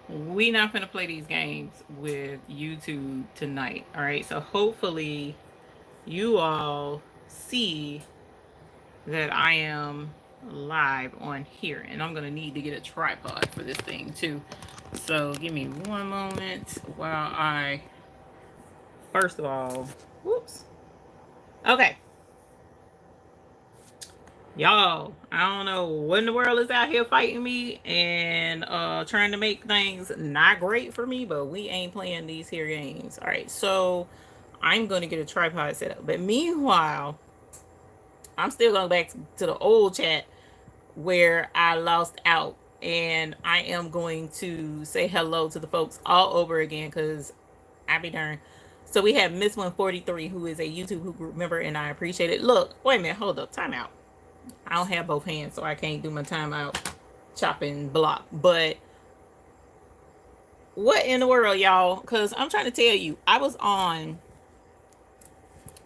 we not gonna play these games with YouTube tonight. All right. So hopefully you all see that I am live on here, and I'm gonna need to get a tripod for this thing too. So give me one moment while I, first of all, whoops. Okay, y'all, I don't know what in the world is out here fighting me and trying to make things not great for me, but we ain't playing these here games. All right, so I'm gonna get a tripod set up, but meanwhile, I'm still going back to the old chat where I lost out, and I am going to say hello to the folks all over again because I be darned. So we have Miss 143, who is a YouTube Hoop Group member, and I appreciate it. Look, wait a minute, hold up, time out. I don't have both hands, so I can't do my timeout chopping block. But what in the world, y'all? Because I'm trying to tell you, I was on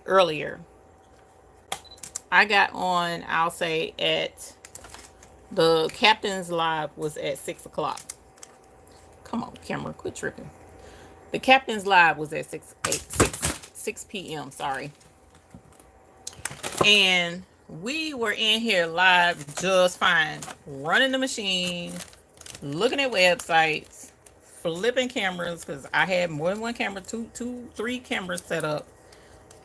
earlier. I got on, I'll say, at the captain's live was at 6 o'clock. Come on, camera, quit tripping. The captain's live was at 6 p.m. Sorry. And we were in here live just fine, running the machine, looking at websites, flipping cameras because I had more than one camera, three cameras set up,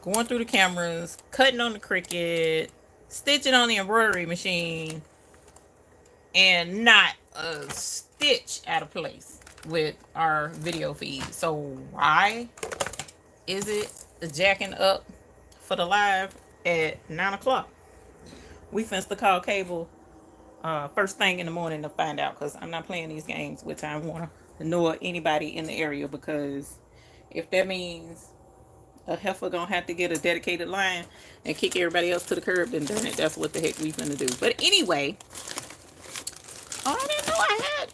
going through the cameras, cutting on the Cricut, stitching on the embroidery machine, and not a stitch out of place with our video feed. So why is it jacking up for the live at 9 o'clock? We finna call cable first thing in the morning to find out, because I'm not playing these games with Time Warner nor anybody in the area, because if that means a heifer gonna have to get a dedicated line and kick everybody else to the curb, then darn it, that's what the heck we finna do. But anyway, oh, I didn't know I had.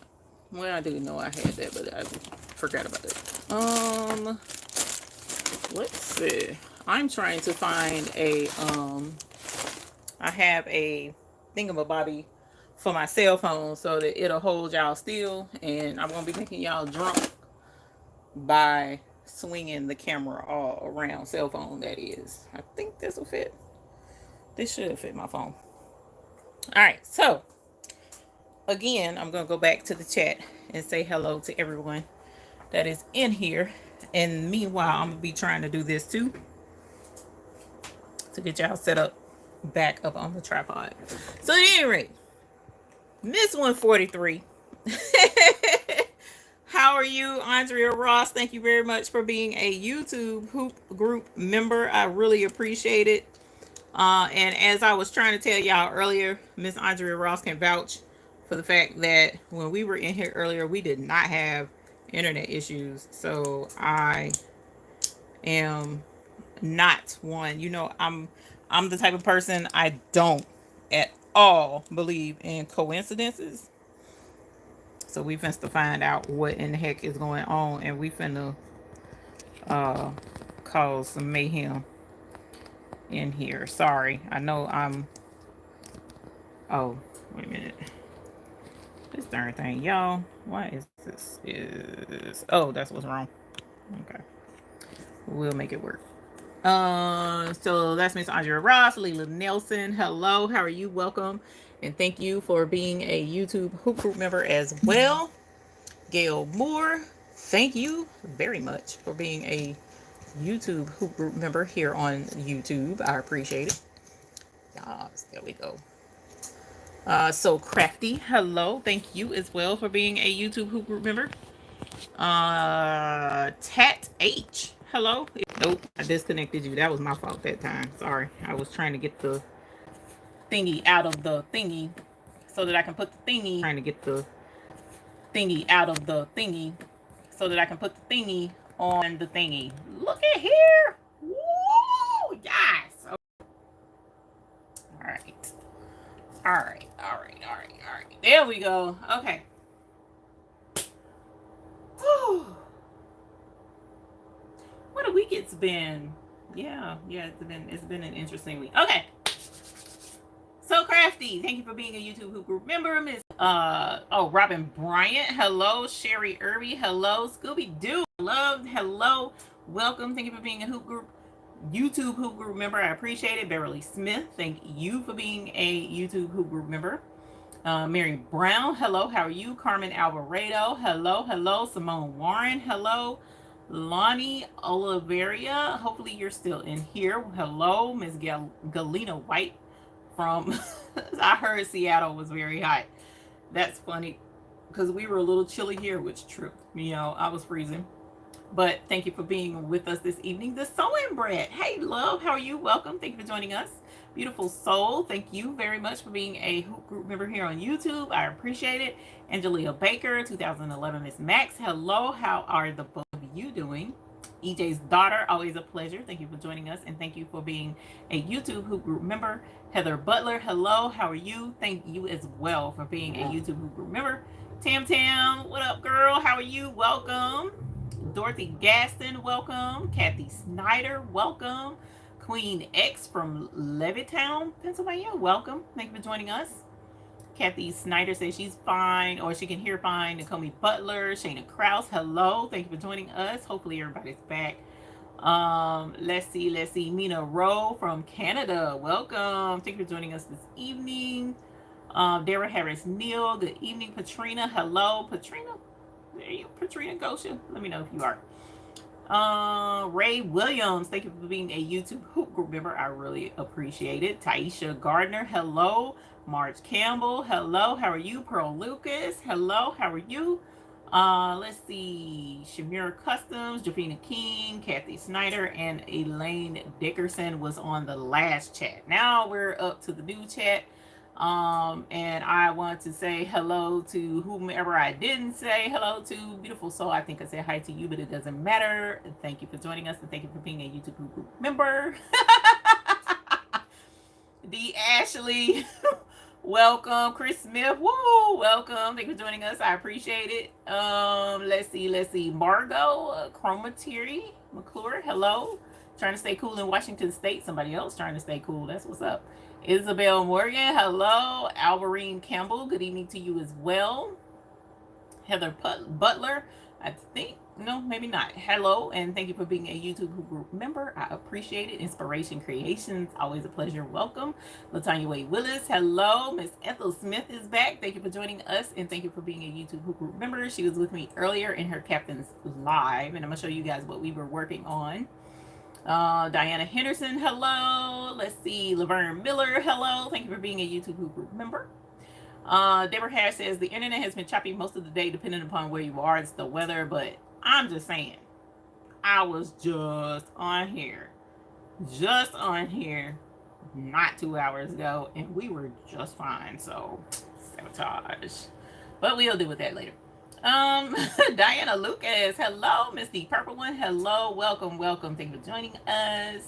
Well, I do know I had that, but I forgot about it. Let's see. I'm trying to find a I have a thingamabobby for my cell phone so that it'll hold y'all still, and I won't be making y'all drunk by swinging the camera all around. Cell phone, that is. I think this will fit. This should fit my phone. All right, so again, I'm gonna go back to the chat and say hello to everyone that is in here, and meanwhile I'm gonna be trying to do this too to get y'all set up back up on the tripod. So at any rate, Miss 143, how are you? Andrea Ross, thank you very much for being a YouTube Hoop Group member. I really appreciate it. And as I was trying to tell y'all earlier, Miss Andrea Ross can vouch for the fact that when we were in here earlier, we did not have internet issues. So I am not one. You know, I'm the type of person, I don't at all believe in coincidences. So we finna find out what in the heck is going on, and we finna cause some mayhem in here. Sorry, I know I'm. Oh, wait a minute. This darn thing, y'all. Why is this? Is oh, that's what's wrong. Okay, we'll make it work. So that's Miss Andrea Ross, Leila Nelson. Hello, how are you? Welcome, and thank you for being a YouTube Hoop Group member as well. Gail Moore, thank you very much for being a YouTube Hoop Group member here on YouTube. I appreciate it. Yes, there we go. So Crafty, hello, thank you as well for being a YouTube Hoop Group member. Tat H, hello. Nope, I disconnected you. That was my fault that time. Sorry, I was trying to get the thingy out of the thingy so that I can put the thingy. Trying to get the thingy out of the thingy so that I can put the thingy on the thingy. Look at here. Woo! Yes. Okay. All right. All right. All right. All right. All right. There we go. Okay. Whew. What a week it's been. Yeah. It's been an interesting week. Okay. So Crafty, Timothy, thank you for being a YouTube Hoop Group member. Miss Robin Bryant, hello. Sherry Irby, hello. Scooby Doo, loved, hello. Welcome. Thank you for being a YouTube Hoop Group member. I appreciate it. Beverly Smith, thank you for being a YouTube Hoop Group member. Mary Brown, hello. How are you? Carmen Alvarado, hello, hello. Simone Warren, hello. Lonnie Oliveria, hopefully you're still in here. Hello. Miss Galena White from I heard Seattle was very hot. That's funny because we were a little chilly here, which true. You know, I was freezing. But thank you for being with us this evening. The Sewing Bread. Hey, love, how are you? Welcome. Thank you for joining us. Beautiful Soul, thank you very much for being a Hoop Group member here on YouTube. I appreciate it. Angelia Baker, 2011 Miss Max. Hello, how are the both of you doing? EJ's daughter, always a pleasure. Thank you for joining us, and thank you for being a YouTube Hoop Group member. Heather Butler, hello, how are you? Thank you as well for being a YouTube Hoop Group member. Tam Tam, what up, girl? How are you? Welcome. Dorothy Gaston, welcome. Kathy Snyder, welcome. Queen X from Levittown, Pennsylvania, welcome. Thank you for joining us. Kathy Snyder says she's fine, or she can hear fine. Nakomi Butler, Shayna Krause, hello. Thank you for joining us. Hopefully everybody's back. Let's see. Mina Rowe from Canada, welcome. Thank you for joining us this evening. Dara Harris Neal, good evening. Patrina, hello. Patrina, there you, Patrina Gosha. Let me know if you are. Ray Williams, thank you for being a YouTube Hoop Group member. I really appreciate it. Taisha Gardner, hello. Marge Campbell, hello. How are you? Pearl Lucas, hello. How are you? Let's see. Shamira Customs, Jafina King, Kathy Snyder, and Elaine Dickerson was on the last chat. Now we're up to the new chat. And I want to say hello to whomever I didn't say hello to. Beautiful Soul, I think I said hi to you, but it doesn't matter. Thank you for joining us, and thank you for being a YouTube group member. D. Ashley, welcome. Chris Smith, woo, welcome. Thank you for joining us. I appreciate it. Let's see. Margot, Chromateri McClure, hello. Trying to stay cool in Washington State. Somebody else trying to stay cool. That's what's up. Isabel Morgan, hello. Alvarine Campbell, good evening to you as well. Heather Butler, I think, no, maybe not. Hello, and thank you for being a YouTube group member. I appreciate it. Inspiration Creations, always a pleasure. Welcome. Latanya Wade Willis, hello. Miss Ethel Smith is back. Thank you for joining us, and thank you for being a YouTube group member. She was with me earlier in her Captain's Live, and I'm going to show you guys what we were working on. Diana Henderson, hello. Let's see. Laverne Miller, hello. Thank you for being a YouTube group member. Deborah Harris says the internet has been choppy most of the day, depending upon where you are. It's the weather, but I'm just saying, I was just on here not 2 hours ago, and we were just fine. So sabotage, but we'll deal with that later. Diana Lucas, hello. Misty Purple One, hello. Welcome. Thank you for joining us.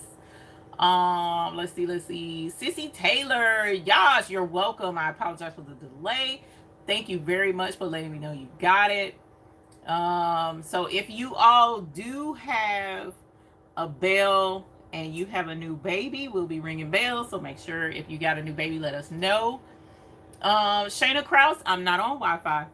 Let's see. Sissy Taylor, Yash, you're welcome. I apologize for the delay. Thank you very much for letting me know you got it. So if you all do have a bell and you have a new baby, we'll be ringing bells. So make sure if you got a new baby, let us know. Shayna Krause, I'm not on Wi-Fi.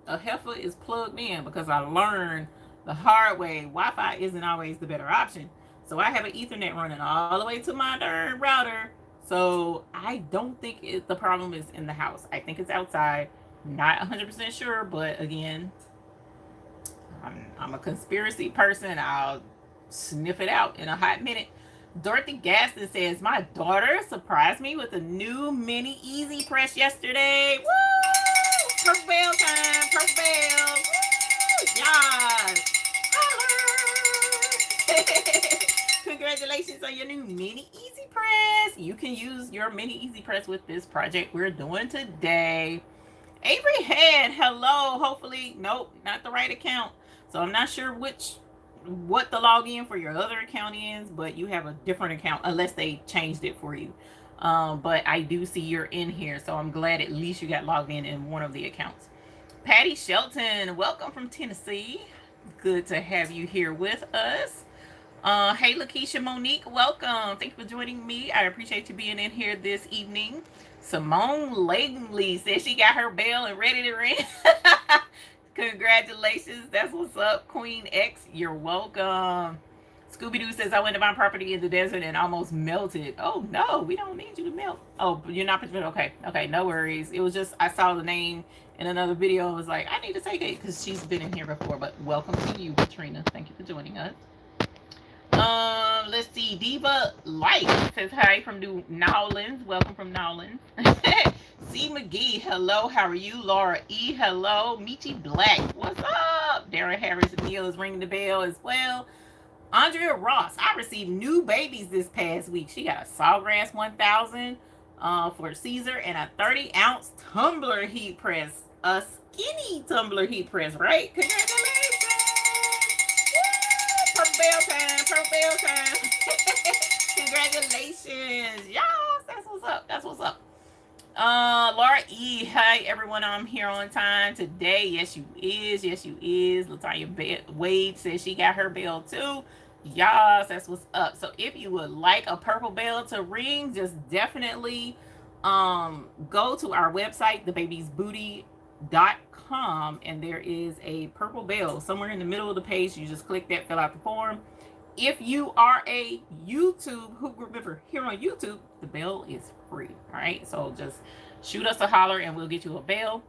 A heifer is plugged in because I learned the hard way. Wi-Fi isn't always the better option. So I have an Ethernet running all the way to my darn router. So I don't think the problem is in the house. I think it's outside. Not 100% sure, but again, I'm a conspiracy person. I'll sniff it out in a hot minute. Dorothy Gaston says, my daughter surprised me with a new mini easy press yesterday. Woo! Purple bell time, purple bell. Woo! Yes. Congratulations on your new mini easy press. You can use your mini easy press with this project we're doing today. Avery Head, hello. Hopefully, nope, not the right account. So I'm not sure what the login for your other account is, but you have a different account unless they changed it for you. But I do see you're in here, so I'm glad at least you got logged in one of the accounts. Patty Shelton, welcome from Tennessee. Good to have you here with us. Hey, Lakeisha Monique, welcome. Thank you for joining me. I appreciate you being in here this evening. Simone Langley says she got her bell and ready to ring. Congratulations. That's what's up, Queen X. You're welcome. Scooby-Doo says, I went to my property in the desert and almost melted. Oh, no, we don't need you to melt. Oh, you're not participating? Okay, okay, no worries. It was just, I saw the name in another video and was like, I need to take it because she's been in here before. But welcome to you, Katrina. Thank you for joining us. Let's see. Diva Light says hi from New Nowlands. Welcome from Nowlands. C. McGee, hello. How are you? Laura E, hello. Michi Black, what's up? Darren Harris Neal is ringing the bell as well. Andrea Ross, I received new babies this past week. She got a Sawgrass 1000 for Caesar and a 30-ounce tumbler heat press. A skinny tumbler heat press, right? Congratulations! Woo! Purple bell time, purple bell time. Congratulations. Yes, that's what's up. That's what's up. Laura E, hi everyone, I'm here on time today. Yes you is, yes you is. Latanya Wade says she got her bell too. Yes, that's what's up. So if you would like a purple bell to ring, just definitely go to our website, thebabiesbooty.com, and there is a purple bell somewhere in the middle of the page. You just click that, fill out the form. If you are a YouTube hoop group member here on YouTube, the bell is free. All right, so just shoot us a holler and we'll get you a bell.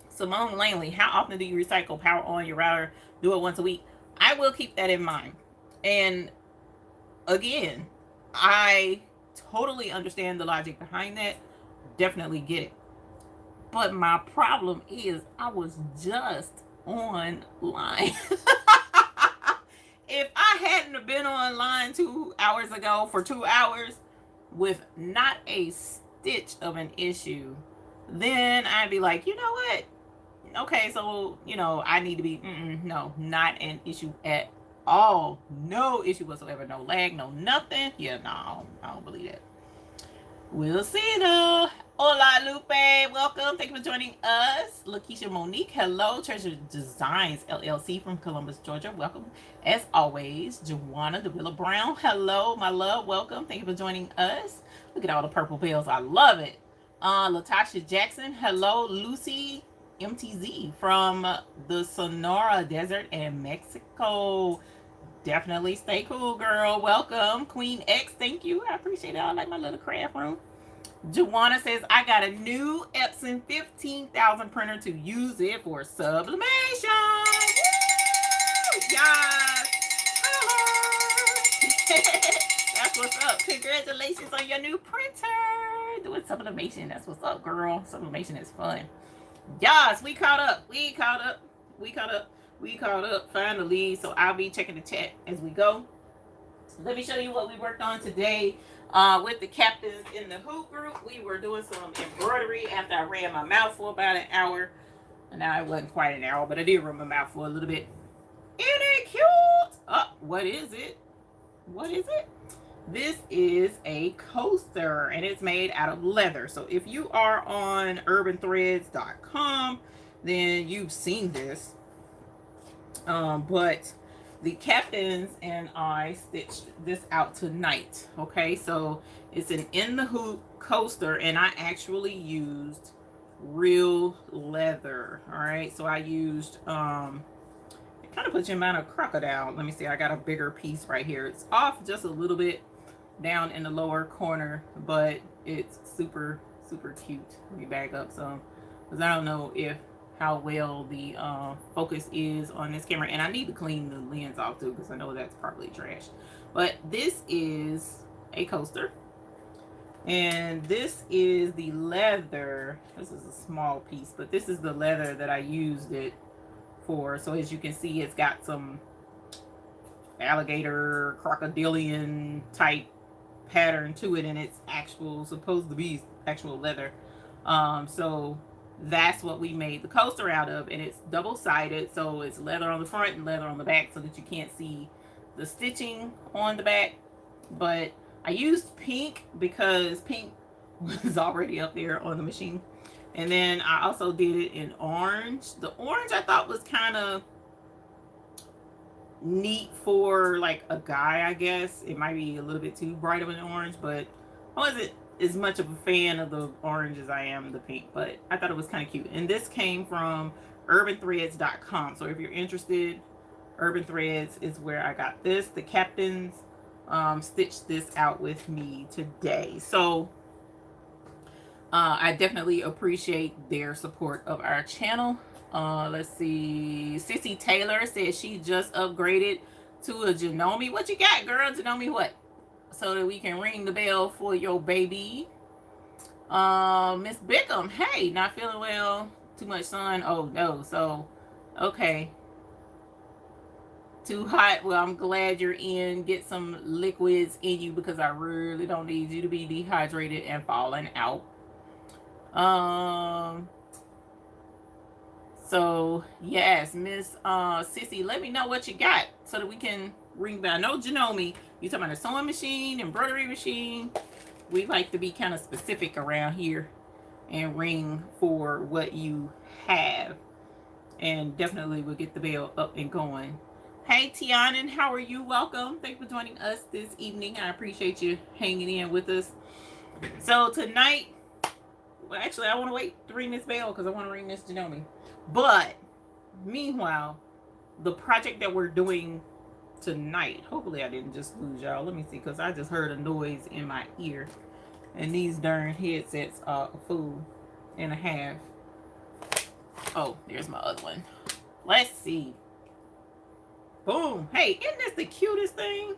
Simone Langley, how often do you recycle power on your router? Do it once a week. I will keep that in mind. And again, I totally understand the logic behind that. Definitely get it. But my problem is I was just online. If I hadn't been online 2 hours ago for 2 hours with not a stitch of an issue, then I'd be like, you know what? Okay, so, you know, I need to be, no, not an issue at all. No issue whatsoever. No lag, no nothing. Yeah, no, I don't believe that. We'll see though. Hola Lupe, welcome. Thank you for joining us. Lakeisha Monique, hello. Treasure Designs LLC from Columbus, Georgia, welcome. As always, Joanna DeWilla Brown, hello, my love, welcome. Thank you for joining us. Look at all the purple bells, I love it. Latasha Jackson, hello. Lucy MTZ from the Sonora Desert in Mexico. Definitely stay cool, girl. Welcome. Queen X, thank you. I appreciate it. I like my little craft room. Joanna says, I got a new Epson 15,000 printer to use it for sublimation. Woo! Yes. That's what's up. Congratulations on your new printer. Doing sublimation. That's what's up, girl. Sublimation is fun. Yes, we caught up. We caught up. We caught up. We caught up finally. So I'll be checking the chat as we go. Let me show you what we worked on today with the captains in the hoop group. We were doing some embroidery after I ran my mouth for about an hour. Now it wasn't quite an hour, but I did run my mouth for a little bit. Isn't it cute? Oh, what is it? What is it? This is a coaster and it's made out of leather. So if you are on urbanthreads.com, then you've seen this. But the captains and I stitched this out tonight. Okay, so it's an in the hoop coaster and I actually used real leather. All right, so I used it kind of puts you in mind of crocodile. Let me see, I got a bigger piece right here. It's off just a little bit down in the lower corner, but it's super cute. Let me back up some because I don't know how well the focus is on this camera, and I need to clean the lens off too because I know that's probably trash. But this is a coaster and this is the leather. This is a small piece, but this is the leather that I used it for. So as you can see, it's got some alligator crocodilian type pattern to it, and it's supposed to be actual leather. So that's what we made the coaster out of, and it's double-sided, so it's leather on the front and leather on the back so that you can't see the stitching on the back. But I used pink because pink was already up there on the machine, and then I also did it in orange. The orange I thought was kind of neat for like a guy, I guess. It might be a little bit too bright of an orange, but I as much of a fan of the orange as I am the pink, but I thought it was kind of cute. And this came from urbanthreads.com. So if you're interested, Urban Threads is where I got this. The captains stitched this out with me today. So I definitely appreciate their support of our channel. Let's see. Sissy Taylor says she just upgraded to a Janome. What you got, girl? Janome what? So that we can ring the bell for your baby. Miss Bickham, hey, not feeling well. Too much sun. Oh no. So, okay. Too hot. Well, I'm glad you're in. Get some liquids in you because I really don't need you to be dehydrated and falling out. So yes, Miss Sissy, let me know what you got so that we can ring bell. No, Janome, you talking about a sewing machine, embroidery machine. We like to be kind of specific around here and ring for what you have. And definitely we'll get the bell up and going. Hey Tianan, how are you? Welcome. Thanks for joining us this evening. I appreciate you hanging in with us. So tonight, well, actually, I want to wait to ring this bell because I want to ring this Janome. But meanwhile, the project that we're doing tonight, hopefully I didn't just lose y'all. Let me see, because I just heard a noise in my ear. And these darn headsets are a fool and a half. Oh, there's my other one. Let's see. Boom. Hey, isn't this the cutest thing?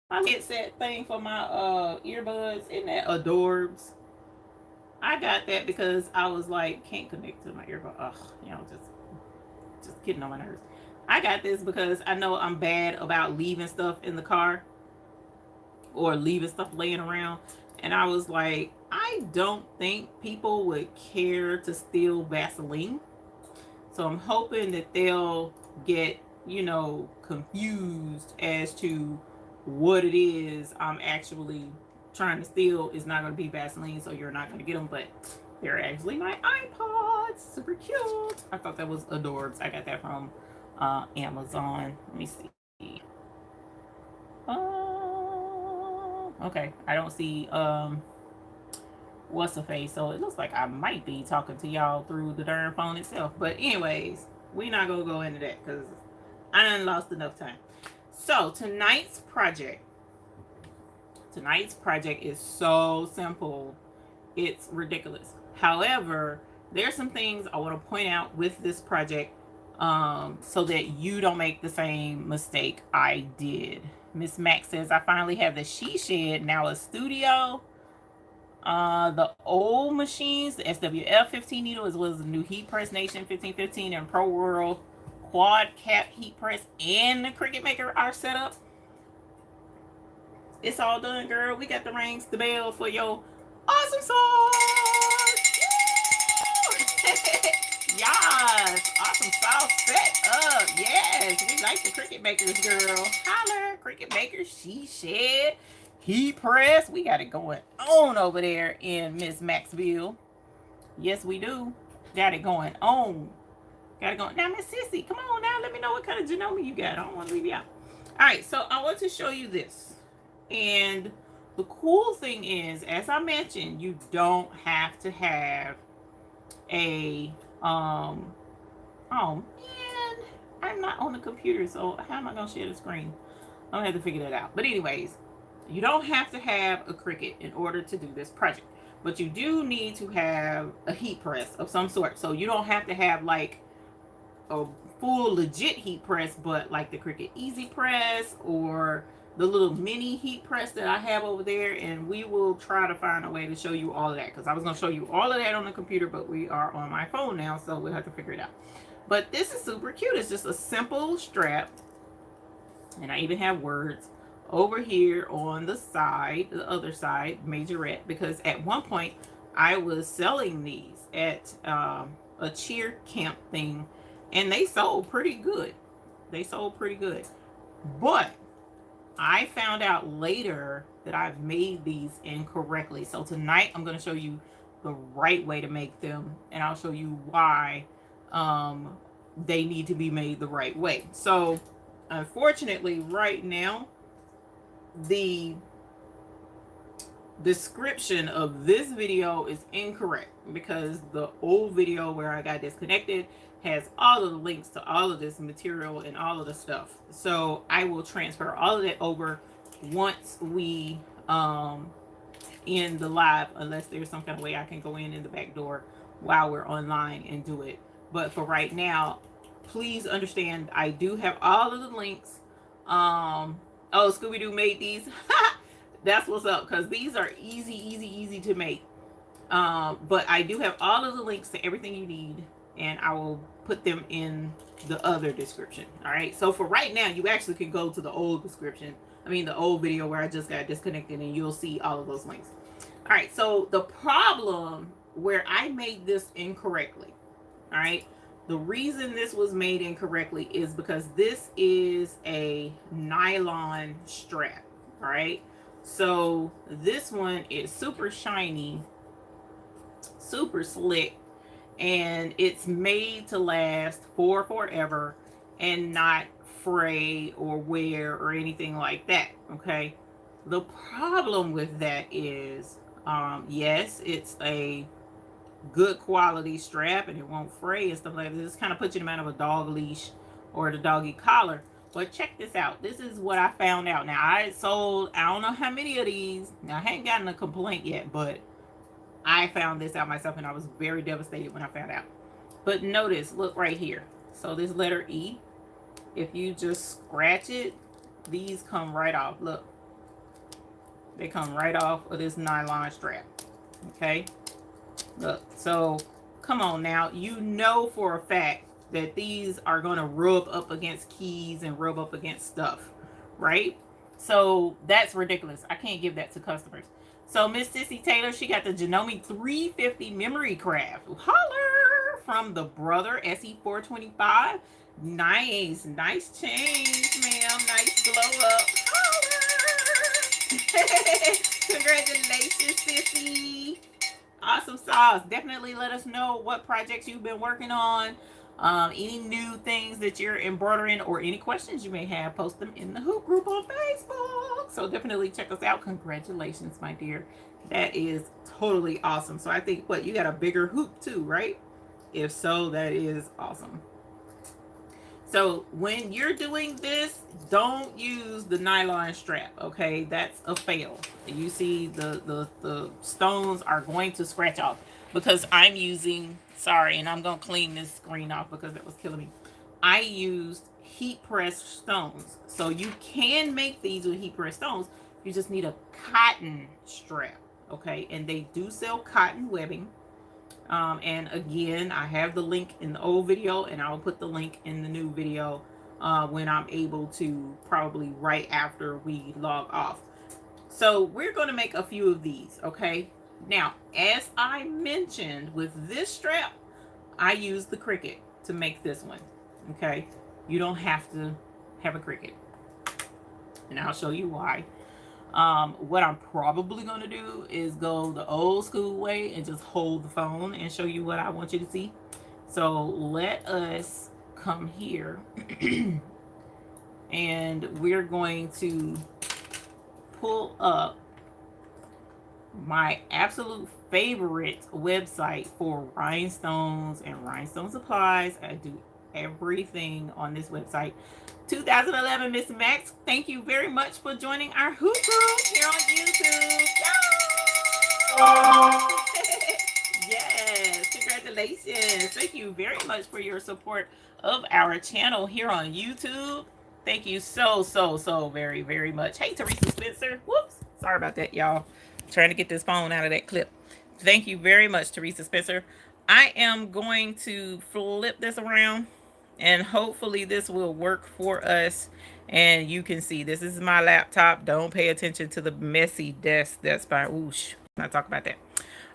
My headset thing for my earbuds. Isn't that adorbs? I got that because I was like, can't connect to my earbud. Ugh, you know, just getting on my nerves. I got this because I know I'm bad about leaving stuff in the car or leaving stuff laying around. And I was like, I don't think people would care to steal Vaseline. So I'm hoping that they'll get, you know, confused as to what it is I'm actually trying to steal. Is not going to be Vaseline, so you're not going to get them, but they're actually my iPods. Super cute. I thought that was adorbs. I got that from Amazon. Let me see. Okay, I don't see what's a face, so it looks like I might be talking to y'all through the darn phone itself. But anyways, we're not gonna go into that because I done lost enough time. So tonight's project is so simple, it's ridiculous. However, there's some things I want to point out with this project so that you don't make the same mistake I did. Miss Max says, I finally have the She Shed, now a studio. The old machines, the SWF 15 needle, as well as the new Heat Press Nation 1515 and Pro World quad cap heat press and the Cricut Maker are set up. It's all done, girl. We got the rings, the bell for your awesome sauce. Yes, awesome sauce set up. Yes, we like the Cricut Makers, girl. Holler, Cricut Makers, She Shed, Heat Press. We got it going on over there in Miss Maxville. Yes, we do. Got it going on. Got it going. Now, Miss Sissy, come on now. Let me know what kind of Janome you got. I don't want to leave you out. All right, so I want to show you this. And the cool thing is, as I mentioned, you don't have to have a oh man, I'm not on the computer, so how am I gonna share the screen? I'm gonna have to figure that out. But anyways, you don't have to have a Cricut in order to do this project, but you do need to have a heat press of some sort. So you don't have to have like a full legit heat press, but like the Cricut Easy Press or the little mini heat press that I have over there, and we will try to find a way to show you all of that, because I was going to show you all of that on the computer, but we are on my phone now, so we'll have to figure it out. But this is super cute. It's just a simple strap, and I even have words over here on the side, the other side, majorette, because at one point I was selling these at a cheer camp thing, and they sold pretty good. But I found out later that I've made these incorrectly. So tonight I'm going to show you the right way to make them, and I'll show you why they need to be made the right way. So unfortunately right now, the description of this video is incorrect because the old video where I got disconnected has all of the links to all of this material and all of the stuff. So I will transfer all of that over once we end the live, unless there's some kind of way I can go in the back door while we're online and do it. But for right now, please understand I do have all of the links. Oh, Scooby-Doo made these. That's what's up, because these are easy to make. But I do have all of the links to everything you need, and I will put them in the other description. All right, so for right now, you actually can go to the old description, the old video where I just got disconnected, and you'll see all of those links. All right, so the problem where I made this incorrectly, all right, the reason this was made incorrectly is because this is a nylon strap. All right, so this one is super shiny, super slick, and it's made to last for forever and not fray or wear or anything like that. Okay, the problem with that is yes, it's a good quality strap and it won't fray and stuff like this. This kind of puts you in the amount of a dog leash or the doggy collar. But check this out. This is what I found out. Now, I sold I don't know how many of these. Now, I hadn't gotten a complaint yet, but I found this out myself and I was very devastated when I found out. But notice, look right here. So this letter E, if you just scratch it, these come right off. Look. They come right off of this nylon strap. Okay? Look. So, come on now. You know for a fact that these are going to rub up against keys and rub up against stuff. Right? So, that's ridiculous. I can't give that to customers. So, Miss Sissy Taylor, she got the Janome 350 Memory Craft. Holler! From the Brother SE425. Nice change, ma'am. Nice glow up. Congratulations, Sissy. Awesome sauce. Definitely let us know what projects you've been working on. Any new things that you're embroidering or any questions you may have, post them in the Hoop group on Facebook. So definitely check us out. Congratulations, my dear. That is totally awesome. So I think, you got a bigger hoop too, right? If so, that is awesome. So when you're doing this, don't use the nylon strap, okay? That's a fail. You see the stones are going to scratch off because I'm using, sorry, and I'm going to clean this screen off because it was killing me. I used heat pressed stones. So you can make these with heat pressed stones. You just need a cotton strap, okay? And they do sell cotton webbing. And again, I have the link in the old video and I'll put the link in the new video when I'm able to, probably right after we log off. So we're going to make a few of these, okay? Now, as I mentioned, with this strap, I use the Cricut to make this one, okay? You don't have to have a Cricut. And I'll show you why. What I'm probably going to do is go the old school way and just hold the phone and show you what I want you to see. So let us come here and we're going to pull up my absolute favorite website for rhinestones and rhinestone supplies. I do everything on this website. 2011 Miss Max, thank you very much for joining our Hoop group here on YouTube. Yes, congratulations. Thank you very much for your support of our channel here on YouTube. Thank you so very, very much. Hey, Teresa Spencer. Whoops. Sorry about that, y'all. Trying to get this phone out of that clip. Thank you very much, Teresa Spencer. I am going to flip this around and hopefully this will work for us. And you can see this is my laptop. Don't pay attention to the messy desk. That's fine. Whoosh. Not talk about that.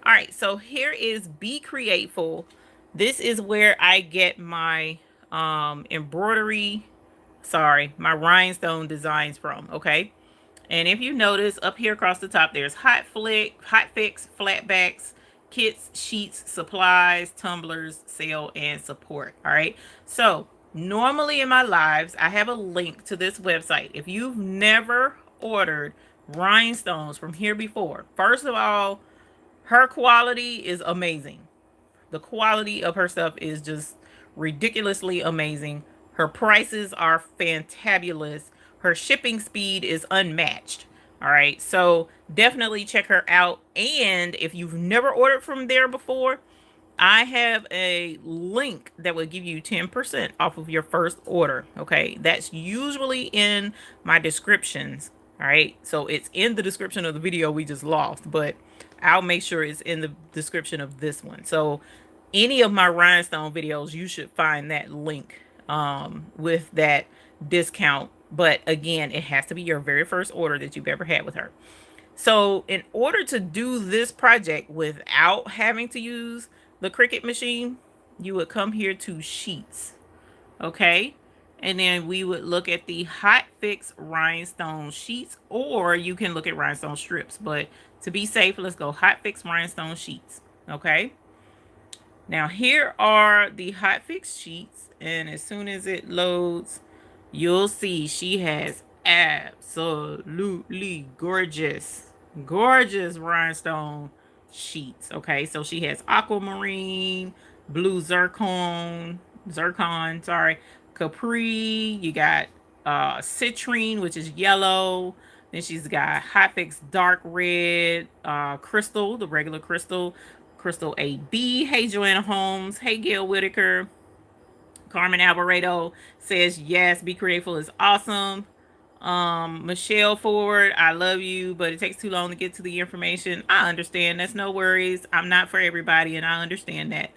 All right. So here is Be Createful. This is where I get my embroidery. Sorry, my rhinestone designs from. Okay. And if you notice up here across the top, there's hot fix, flatbacks, kits, sheets, supplies, tumblers, sale, and support. All right. So normally in my lives, I have a link to this website. If you've never ordered Rhinestones from here before. First of all, her quality is amazing. The quality of her stuff is just ridiculously amazing. Her prices are fantabulous. Her shipping speed is unmatched. All right. So definitely check her out. And if you've never ordered from there before, I have a link that will give you 10% off of your first order. Okay. That's usually in my descriptions. All right. So it's in the description of the video we just lost, but I'll make sure it's in the description of this one. So any of my rhinestone videos, you should find that link with that discount. But again, it has to be your very first order that you've ever had with her. So in order to do this project without having to use the Cricut machine, you would come here to sheets. Okay. And then we would look at the Hot Fix Rhinestone sheets, or you can look at rhinestone strips. But to be safe, let's go Hot Fix Rhinestone sheets. Okay. Now here are the Hot Fix sheets, and as soon as it loads, you'll see she has absolutely gorgeous rhinestone sheets. Okay, so she has aquamarine, blue zircon, sorry, capri. You got citrine, which is yellow. Then she's got Hot Fix dark red, crystal, the regular crystal. Crystal AB. Hey, Joanna Holmes. Hey, Gail Whitaker. Carmen Alvarado says, yes, Be Creative is awesome. Michelle Ford, I love you, but it takes too long to get to the information. I understand. That's no worries. I'm not for everybody, and I understand that.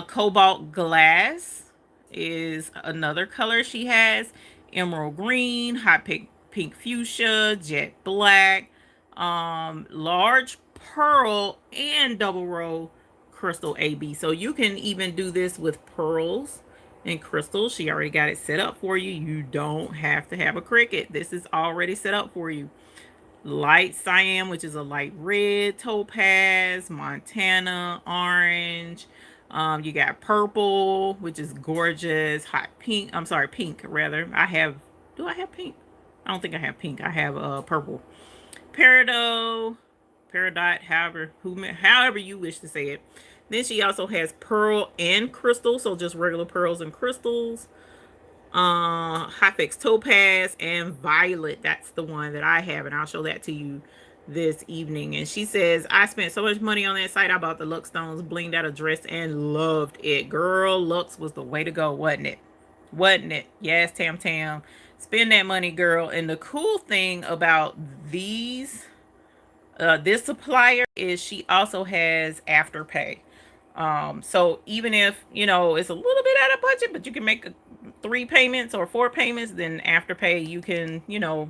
Cobalt Glass is another color she has. Emerald Green, Hot Pink Fuchsia, Jet Black, large pearl, and double row crystal AB. So you can even do this with pearls and crystals. She already got it set up for you. You don't have to have a Cricut. This is already set up for you. Light cyan, which is a light red, topaz, Montana, orange. You got purple, which is gorgeous. Hot pink. I'm sorry, pink rather. Do I have pink? I don't think I have pink. I have purple. Peridot, however you wish to say it. Then she also has pearl and crystal, so just regular pearls and crystals. Hot Fix topaz and violet. That's the one that I have, and I'll show that to you this evening. And she says, I spent so much money on that site. I bought the Lux Stones blinged out a dress and loved it. Girl, Lux was the way to go, wasn't it? Wasn't it? Yes, Tam Tam. Spend that money, girl. And the cool thing about these, this supplier, is she also has Afterpay. So even if, it's a little bit out of budget, but you can make 3 payments or 4 payments, then Afterpay, you can,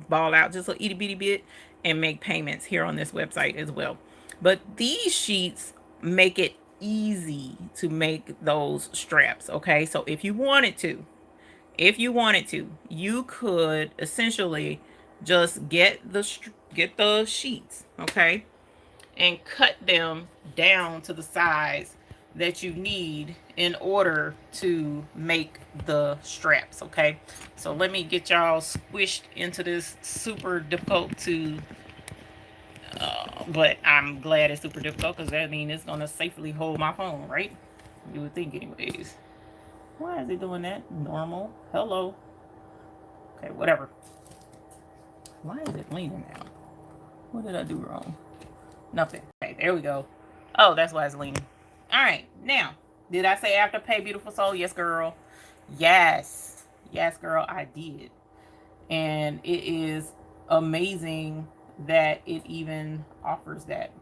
ball out just a itty bitty bit and make payments here on this website as well. But these sheets make it easy to make those straps. Okay. So if you wanted to, you could essentially just get the sheets. Okay. And cut them down to the size that you need in order to make the straps. Okay, so let me get y'all squished into this super difficult to but I'm glad it's super difficult, because that means it's gonna safely hold my phone, right? You would think anyways. Why is it doing that? Normal. Hello. Okay, whatever. Why is it leaning now? What did I do wrong? Nothing. Okay, there we go. Oh, that's why it's leaning. All right, now, did I say Afterpay, beautiful soul? Yes, girl. Yes. Yes, girl, I did. And it is amazing that it even offers that.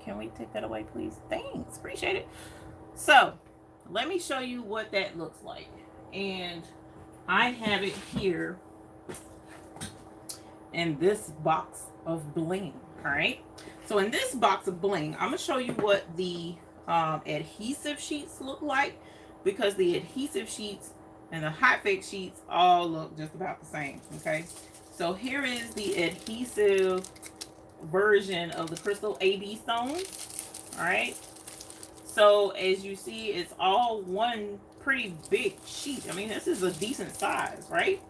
Can we take that away, please? Thanks. Appreciate it. So, let me show you what that looks like. And I have it here in this box of bling. All right. So in this box of bling, I'm going to show you what the adhesive sheets look like, because the adhesive sheets and the Hot Fix sheets all look just about the same. Okay. So here is the adhesive version of the Crystal AB stones. All right. So as you see, it's all one pretty big sheet. I mean, this is a decent size, right?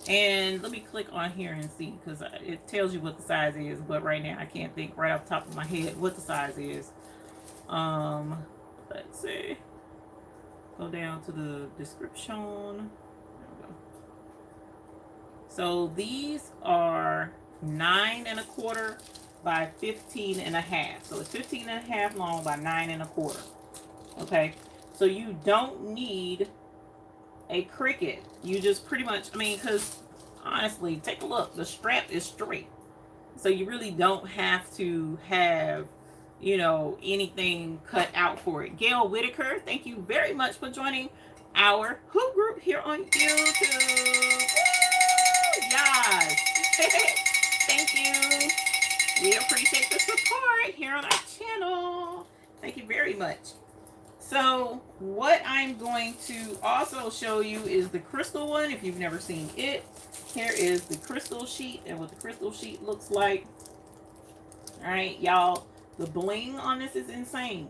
And let me click on here and see, because it tells you what the size is, but right now I can't think right off the top of my head what the size is. Let's see. Go down to the description. There we go. So these are 9¼ by 15½. So it's 15½ long by 9¼ Okay, so you don't need a Cricut. You just pretty much, I mean, because honestly, take a look. The strap is straight. So you really don't have to have, you know, anything cut out for it. Gail Whitaker, thank you very much for joining our hoop group here on YouTube. Woo! Yes. Thank you. We appreciate the support here on our channel. Thank you very much. So what I'm going to also show you is the crystal one. If you've never seen it, here is the crystal sheet and what the crystal sheet looks like. All right, y'all, the bling on this is insane.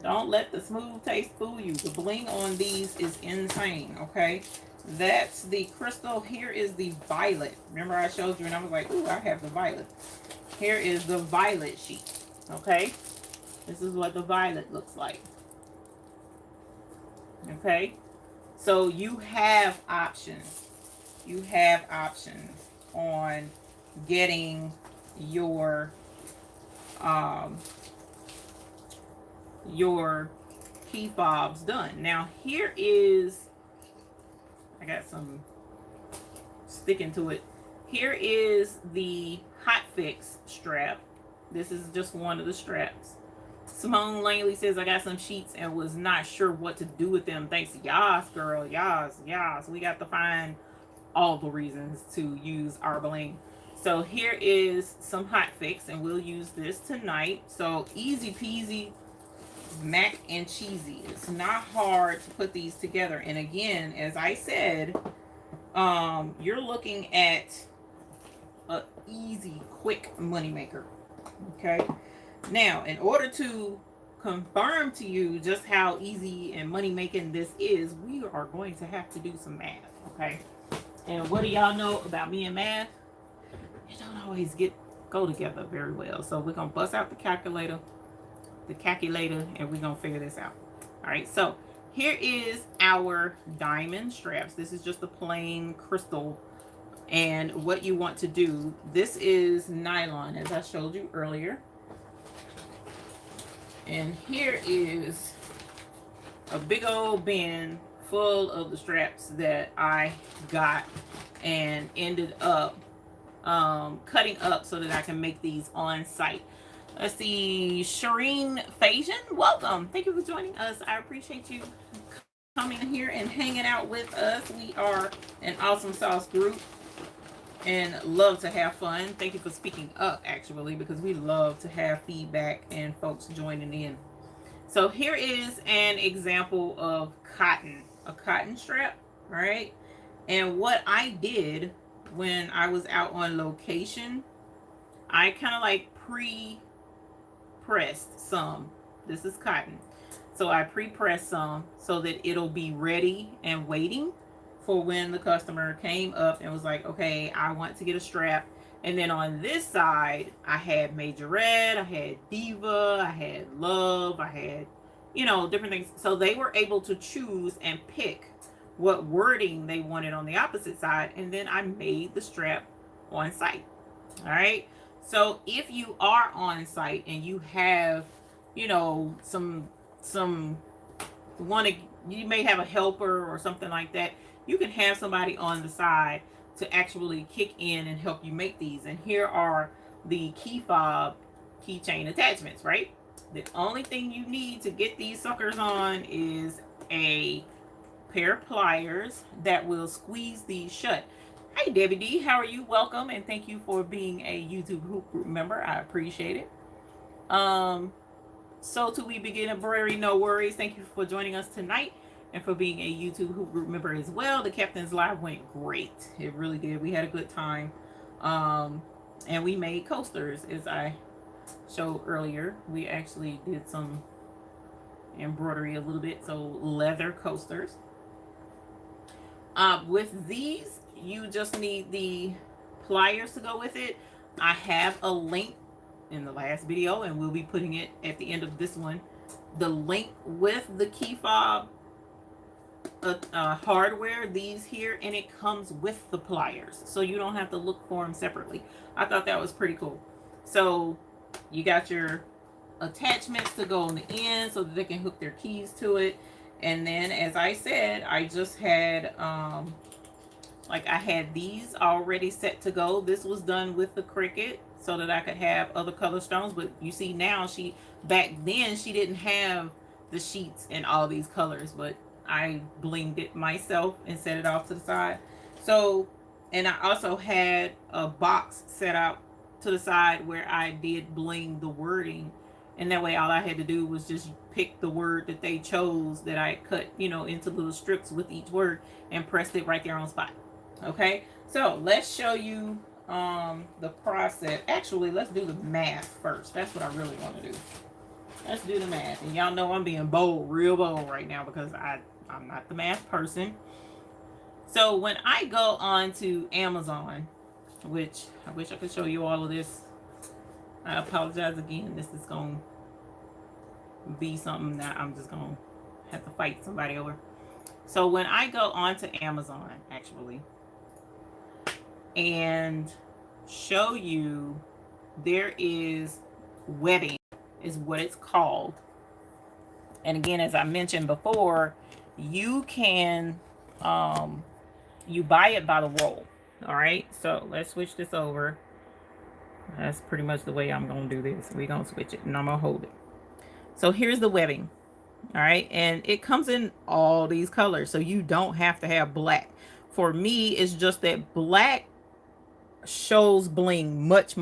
Don't let the smooth taste fool you. The bling on these is insane, okay? That's the crystal. Here is the violet. Remember I showed you and I was like, ooh, I have the violet. Here is the violet sheet, okay? This is what the violet looks like. Okay, so you have options. You have options on getting your key fobs done. Now here is, I got some sticking to it. Here is the Hot Fix strap. This is just one of the straps. Simone Langley says, I got some sheets and was not sure what to do with them. Thanks. Yas, girl. Yas, yas. We got to find all the reasons to use our bling. So here is some Hot Fix, and we'll use this tonight. So easy peasy, mac and cheesy. It's not hard to put these together. And again, as I said, you're looking at an easy, quick money maker. Okay. Now, in order to confirm to you just how easy and money making this is, we are going to have to do some math, okay? And what do y'all know about me and math? It don't always go together very well. So we're gonna bust out the calculator, and we're gonna figure this out. All right. So here is our diamond straps. This is just a plain crystal. And what you want to do, this is nylon, as I showed you earlier. And here is a big old bin full of the straps that I got and ended up cutting up so that I can make these on site. Let's see, Shireen Fajan, welcome. Thank you for joining us. I appreciate you coming here and hanging out with us. We are an awesome sauce group and love to have fun. Thank you for speaking up, actually, because we love to have feedback and folks joining in. So here is an example of cotton, a cotton strap, right? And what I did when I was out on location, I kind of like pre-pressed some. This is cotton. So I pre-pressed some so that it'll be ready and waiting for when the customer came up and was like, okay, I want to get a strap. And then on this side, I had Majorette, I had Diva, I had Love, I had, you know, different things. So they were able to choose and pick what wording they wanted on the opposite side. And then I made the strap on site. All right. So if you are on site and you have, you know, you may have a helper or something like that, you can have somebody on the side to actually kick in and help you make these. And here are the key fob keychain attachments, right? The only thing you need to get these suckers on is a pair of pliers that will squeeze these shut. Hey Debbie D, how are you? Welcome, and thank you for being a YouTube Hoop Group member. I appreciate it. So till we begin embroidery, no worries. Thank you for joining us tonight and for being a YouTube Hoop Group member as well. The Captain's Live went great. It really did. We had a good time. And we made coasters, as I showed earlier. We actually did some embroidery a little bit, so leather coasters. With these, you just need the pliers to go with it. I have a link in the last video, and we'll be putting it at the end of this one. The link with the key fob hardware, these here, and it comes with the pliers, so you don't have to look for them separately. I thought that was pretty cool. So you got your attachments to go on the end so that they can hook their keys to it. And then, as I said, I just had like I had these already set to go. This was done with the Cricut so that I could have other color stones. But you see now, back then she didn't have the sheets in all these colors, but I blinged it myself and set it off to the side. So, and I also had a box set out to the side where I did bling the wording, and that way all I had to do was just pick the word that they chose that I cut, you know, into little strips with each word and pressed it right there on spot. Okay, so let's show you the process. Actually, let's do the math first. That's what I really want to do. Let's do the math. And y'all know I'm being bold, real bold right now, because I'm not the math person. So when I go on to Amazon, which I wish I could show you all of this. I apologize again. This is going to be something that I'm just going to have to fight somebody over. So when I go on to Amazon, actually, and show you, there is webbing, is what it's called. And again, as I mentioned before, you can you buy it by the roll. All right, so let's switch this over. That's pretty much the way I'm gonna do this. We're gonna switch it and I'm gonna hold it. So here's the webbing. All right, and it comes in all these colors, so you don't have to have black. For me, it's just that black shows bling much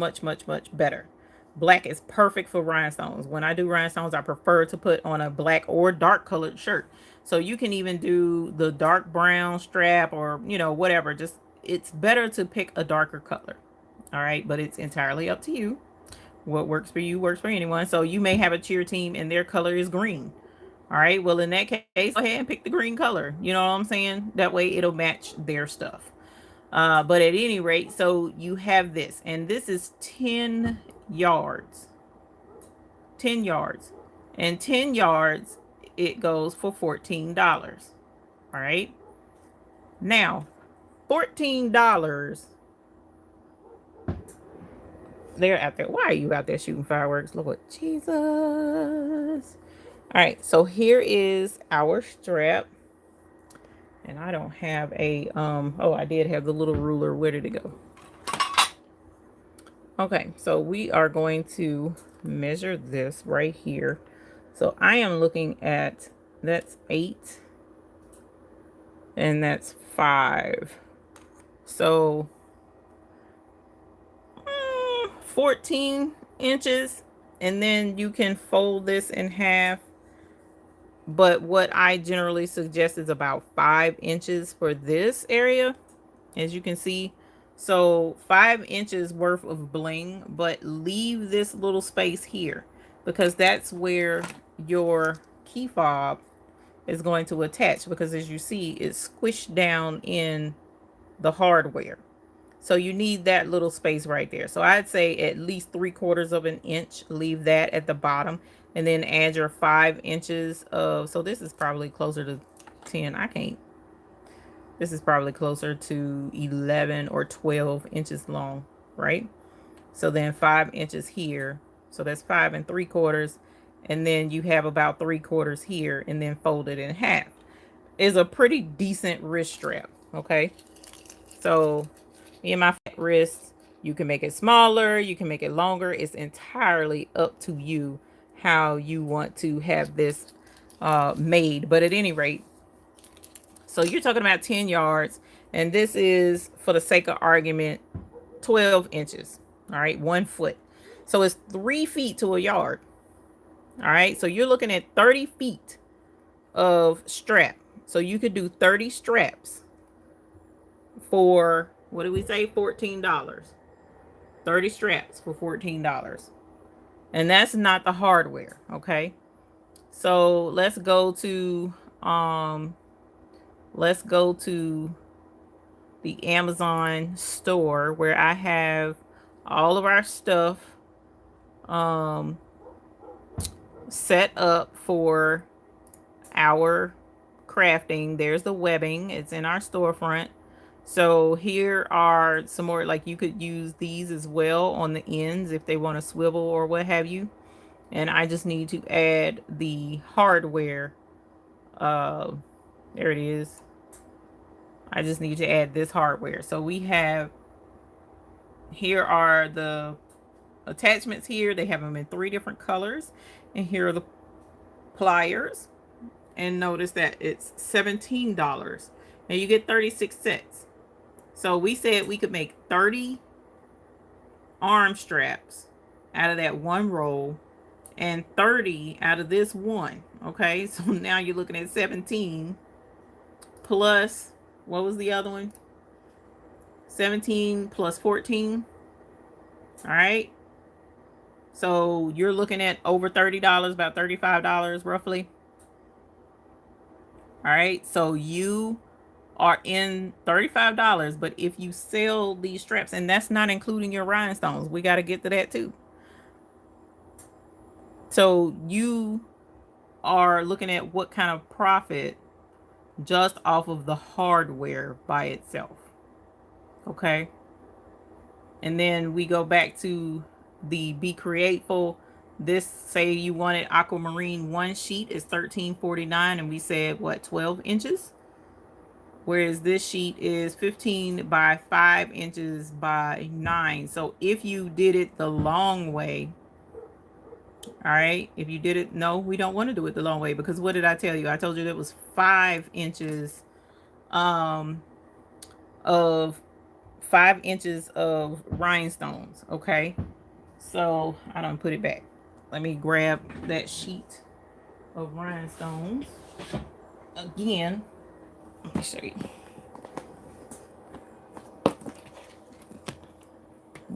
better. Black is perfect for rhinestones. When I do rhinestones, I prefer to put on a black or dark colored shirt. So you can even do the dark brown strap, or you know, whatever. Just, it's better to pick a darker color. All right, but it's entirely up to you. What works for you works for anyone. So you may have a cheer team and their color is green. All right, well, in that case, go ahead and pick the green color. You know what I'm saying? That way it'll match their stuff. But at any rate, so you have this, and this is 10 yards. 10 yards. And 10 yards, it goes for $14. All right. Now, $14. They're out there. Why are you out there shooting fireworks? Lord Jesus. All right, so here is our strap. And I don't have a, oh, I did have the little ruler. Where did it go? Okay, so we are going to measure this right here. So I am looking at, that's 8 and that's 5. So 14 inches, and then you can fold this in half. But what I generally suggest is about 5 inches for this area, as you can see. So 5 inches worth of bling, but leave this little space here because that's where your key fob is going to attach, because as you see, it's squished down in the hardware. So you need that little space right there. So I'd say at least 3/4 of an inch, leave that at the bottom, and then add your 5 inches of, so this is probably closer to 10. This is probably closer to 11 or 12 inches long, right? So then 5 inches here. So that's 5 3/4. And then you have about 3/4 here, and then fold it in half. Is a pretty decent wrist strap, okay? So me and my fat wrists, you can make it smaller, you can make it longer. It's entirely up to you how you want to have this made. But at any rate, so you're talking about 10 yards, and this is, for the sake of argument, 12 inches. All right, 1 foot. So it's 3 feet to a yard. All right, so you're looking at 30 feet of strap. So you could do 30 straps for, what did we say, $14. 30 straps for $14. And that's not the hardware, okay? So let's go to let's go to the Amazon store where I have all of our stuff set up for our crafting. There's the webbing, it's in our storefront. So here are some more, like you could use these as well on the ends if they want to swivel or what have you. And I just need to add the hardware. There it is. I just need to add this hardware. So we have, here are the attachments here. They have them in 3 different colors. And here are the pliers. And notice that it's $17. Now you get 36 cents. So we said we could make 30 arm straps out of that one roll and 30 out of this one. Okay, so now you're looking at 17 plus, what was the other one? 17 plus 14. All right. So you're looking at over $30, about $35 roughly. All right. So you are in $35, but if you sell these straps, and that's not including your rhinestones, we got to get to that too. So you are looking at what kind of profit just off of the hardware by itself. Okay. And then we go back to the Be Createful. This, say you wanted aquamarine, one sheet is $13.49, and we said what, 12 inches? Whereas this sheet is 15 by 5 inches by 9. So if you did it the long way, all right, if you did it, no, we don't want to do it the long way, because what did I tell you? I told you that was 5 inches of 5 inches of rhinestones. Okay, so I don't put it back. Let me grab that sheet of rhinestones again. Let me show you.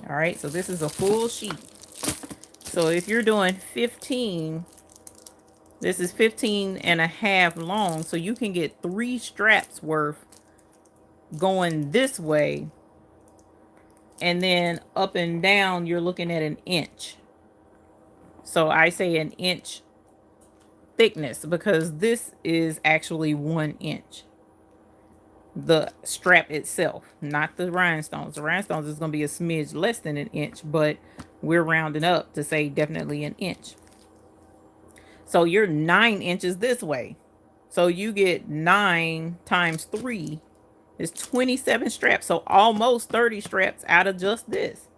All right, so this is a full sheet. So if you're doing 15, this is 15 and a half long, so you can get 3 straps worth going this way, and then up and down you're looking at an inch. So I say an inch thickness because this is actually 1 inch. The strap itself, not the rhinestones. The rhinestones is going to be a smidge less than an inch, but we're rounding up to say definitely an inch. So you're 9 inches this way. So you get 9 times 3 is 27 straps. So almost 30 straps out of just this.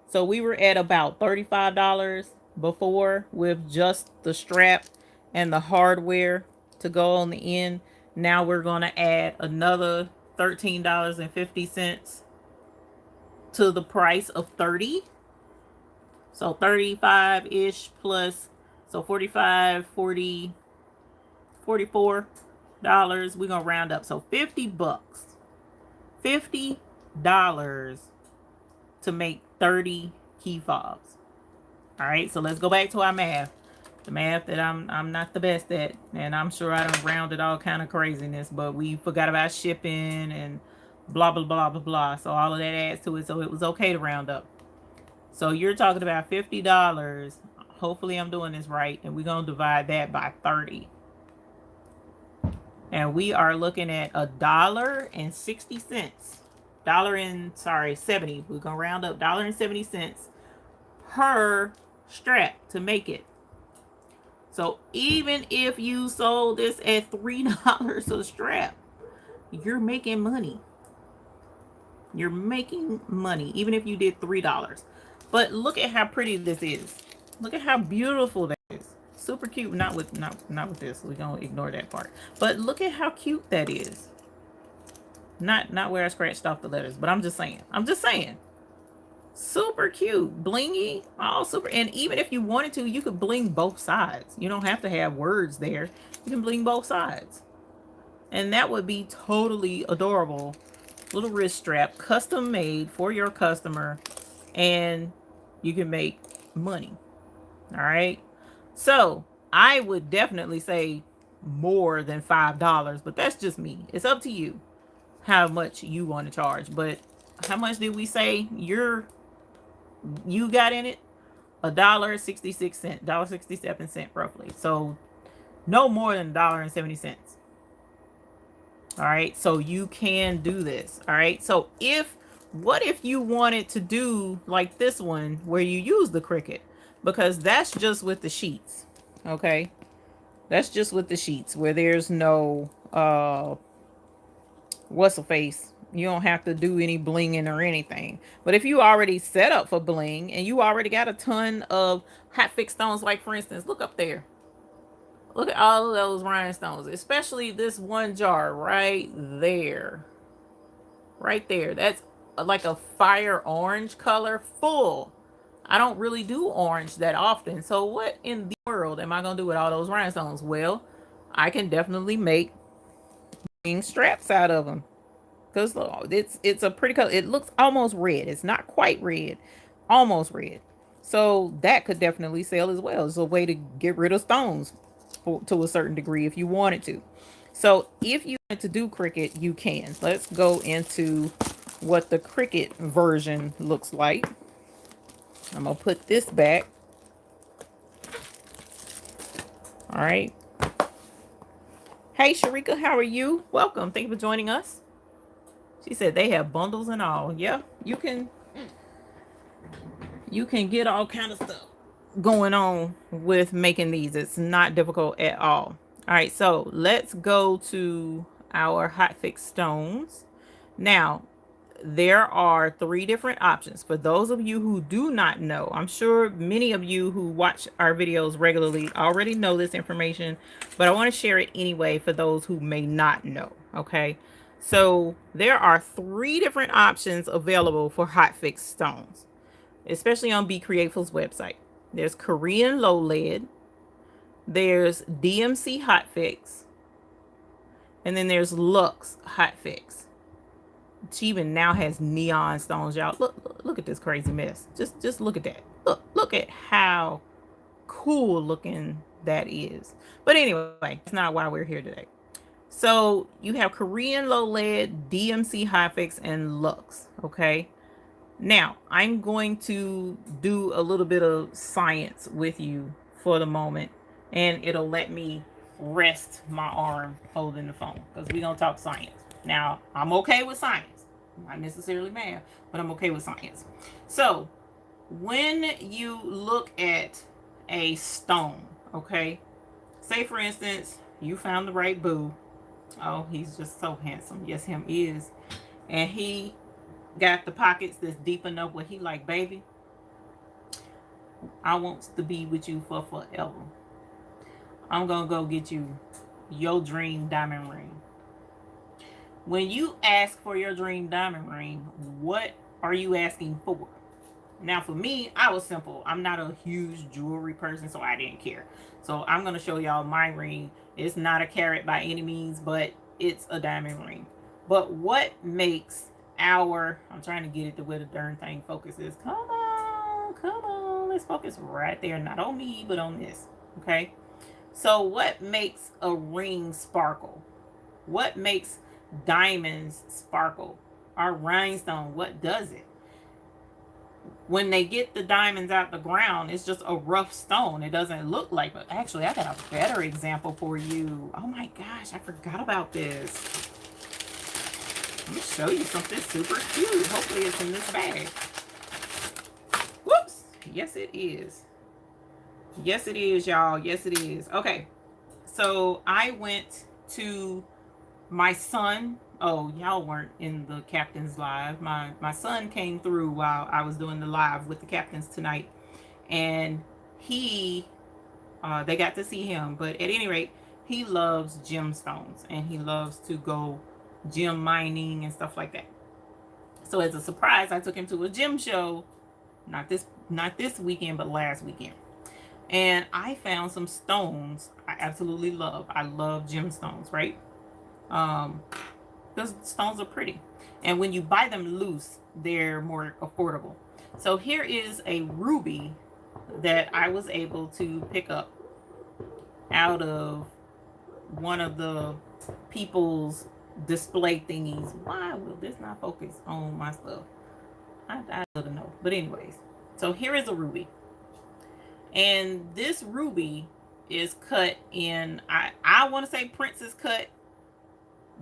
So we were at about $35 before with just the strap and the hardware to go on the end. Now we're going to add another $13.50 to the price of 30. So 35-ish plus, so 45, 40, $44. We're going to round up. So 50 bucks. $50 to make 30 key fobs. All right, so let's go back to our math. The math that I'm not the best at, and I'm sure I done rounded all kind of craziness, but we forgot about shipping and blah blah blah blah blah. So all of that adds to it, so it was okay to round up. So you're talking about $50. Hopefully I'm doing this right, and we're gonna divide that by 30. And we are looking at $1.60. $70. We're gonna round up $1.70 per strap to make it. So even if you sold this at $3 a strap, you're making money. You're making money, even if you did $3. But look at how pretty this is. Look at how beautiful that is. Super cute. Not with this. We're gonna ignore that part. But look at how cute that is. Not where I scratched off the letters, but I'm just saying. Super cute, blingy, all super. And even if you wanted to, you could bling both sides. You don't have to have words there. You can bling both sides, and that would be totally adorable. Little wrist strap, custom made for your customer, and you can make money. All right, so I would definitely say more than $5, but that's just me. It's up to you how much you want to charge. But how much did we say you got in it? $1.66, $1.67 roughly. So no more than $1.70. All right, so you can do this. All right, so what if you wanted to do like this one where you use the Cricut, because that's just with the sheets. Okay, that's just with the sheets where there's no what's a face. You don't have to do any blinging or anything. But if you already set up for bling and you already got a ton of hot fix stones, like for instance, look up there. Look at all of those rhinestones, especially this one jar right there. Right there. That's like a fire orange color full. I don't really do orange that often. So what in the world am I going to do with all those rhinestones? Well, I can definitely make straps out of them. Because it's a pretty color. It looks almost red. It's not quite red. Almost red. So that could definitely sell as well. It's a way to get rid of stones to a certain degree if you wanted to. So if you want to do Cricut, you can. Let's go into what the Cricut version looks like. I'm going to put this back. All right. Hey, Sharika, how are you? Welcome. Thank you for joining us. She said they have bundles and all. Yeah, you can get all kind of stuff going on with making these. It's not difficult at all. All right, so let's go to our hot fix stones. Now, there are 3 different options. For those of you who do not know, I'm sure many of you who watch our videos regularly already know this information, but I want to share it anyway for those who may not know. Okay, so there are 3 different options available for hot fix stones, especially on Be Creatiful's website. There's Korean low lead, there's DMC hot fix, and then there's Lux hot fix. She even now has neon stones, y'all. Look at this crazy mess. Just look at that. Look at how cool looking that is. But anyway, that's not why we're here today. So you have Korean low lead, DMC hot fix, and Lux. Okay. Now I'm going to do a little bit of science with you for the moment, and it'll let me rest my arm holding the phone because we're gonna talk science. Now, I'm okay with science. Not necessarily math, but I'm okay with science. So, when you look at a stone, okay, say for instance, you found the right boo. Oh, he's just so handsome. Yes, him is. And he got the pockets that's deep enough where he like, baby, I want to be with you for forever. I'm going to go get you your dream diamond ring. When you ask for your dream diamond ring, what are you asking for? Now, for me, I was simple. I'm not a huge jewelry person, so I didn't care. So I'm going to show y'all my ring. It's not a carat by any means, but it's a diamond ring. But what makes I'm trying to get it to where the darn thing focuses. Come on. Let's focus right there. Not on me, but on this. Okay? So what makes a ring sparkle? What makes diamonds sparkle? Our rhinestone, what does it? When they get the diamonds out the ground, it's just a rough stone. It doesn't look like, but actually I got a better example for you. Oh my gosh, I forgot about this. Let me show you something super cute. Hopefully it's in this bag. Whoops. Yes, it is. Yes, it is, y'all. Yes, it is. Okay. So I went to my son. Oh, y'all weren't in the captain's live. My son came through while I was doing the live with the captains tonight. And they got to see him. But at any rate, he loves gemstones. And he loves to go gem mining and stuff like that. So as a surprise, I took him to a gem show. Not this weekend, but last weekend. And I found some stones I absolutely love. I love gemstones, right? Those stones are pretty. And when you buy them loose, they're more affordable. So here is a ruby that I was able to pick up out of one of the people's display thingies. Why will this not focus on my stuff? I don't know. But anyways, so here is a ruby. And this ruby is cut in, I want to say princess cut,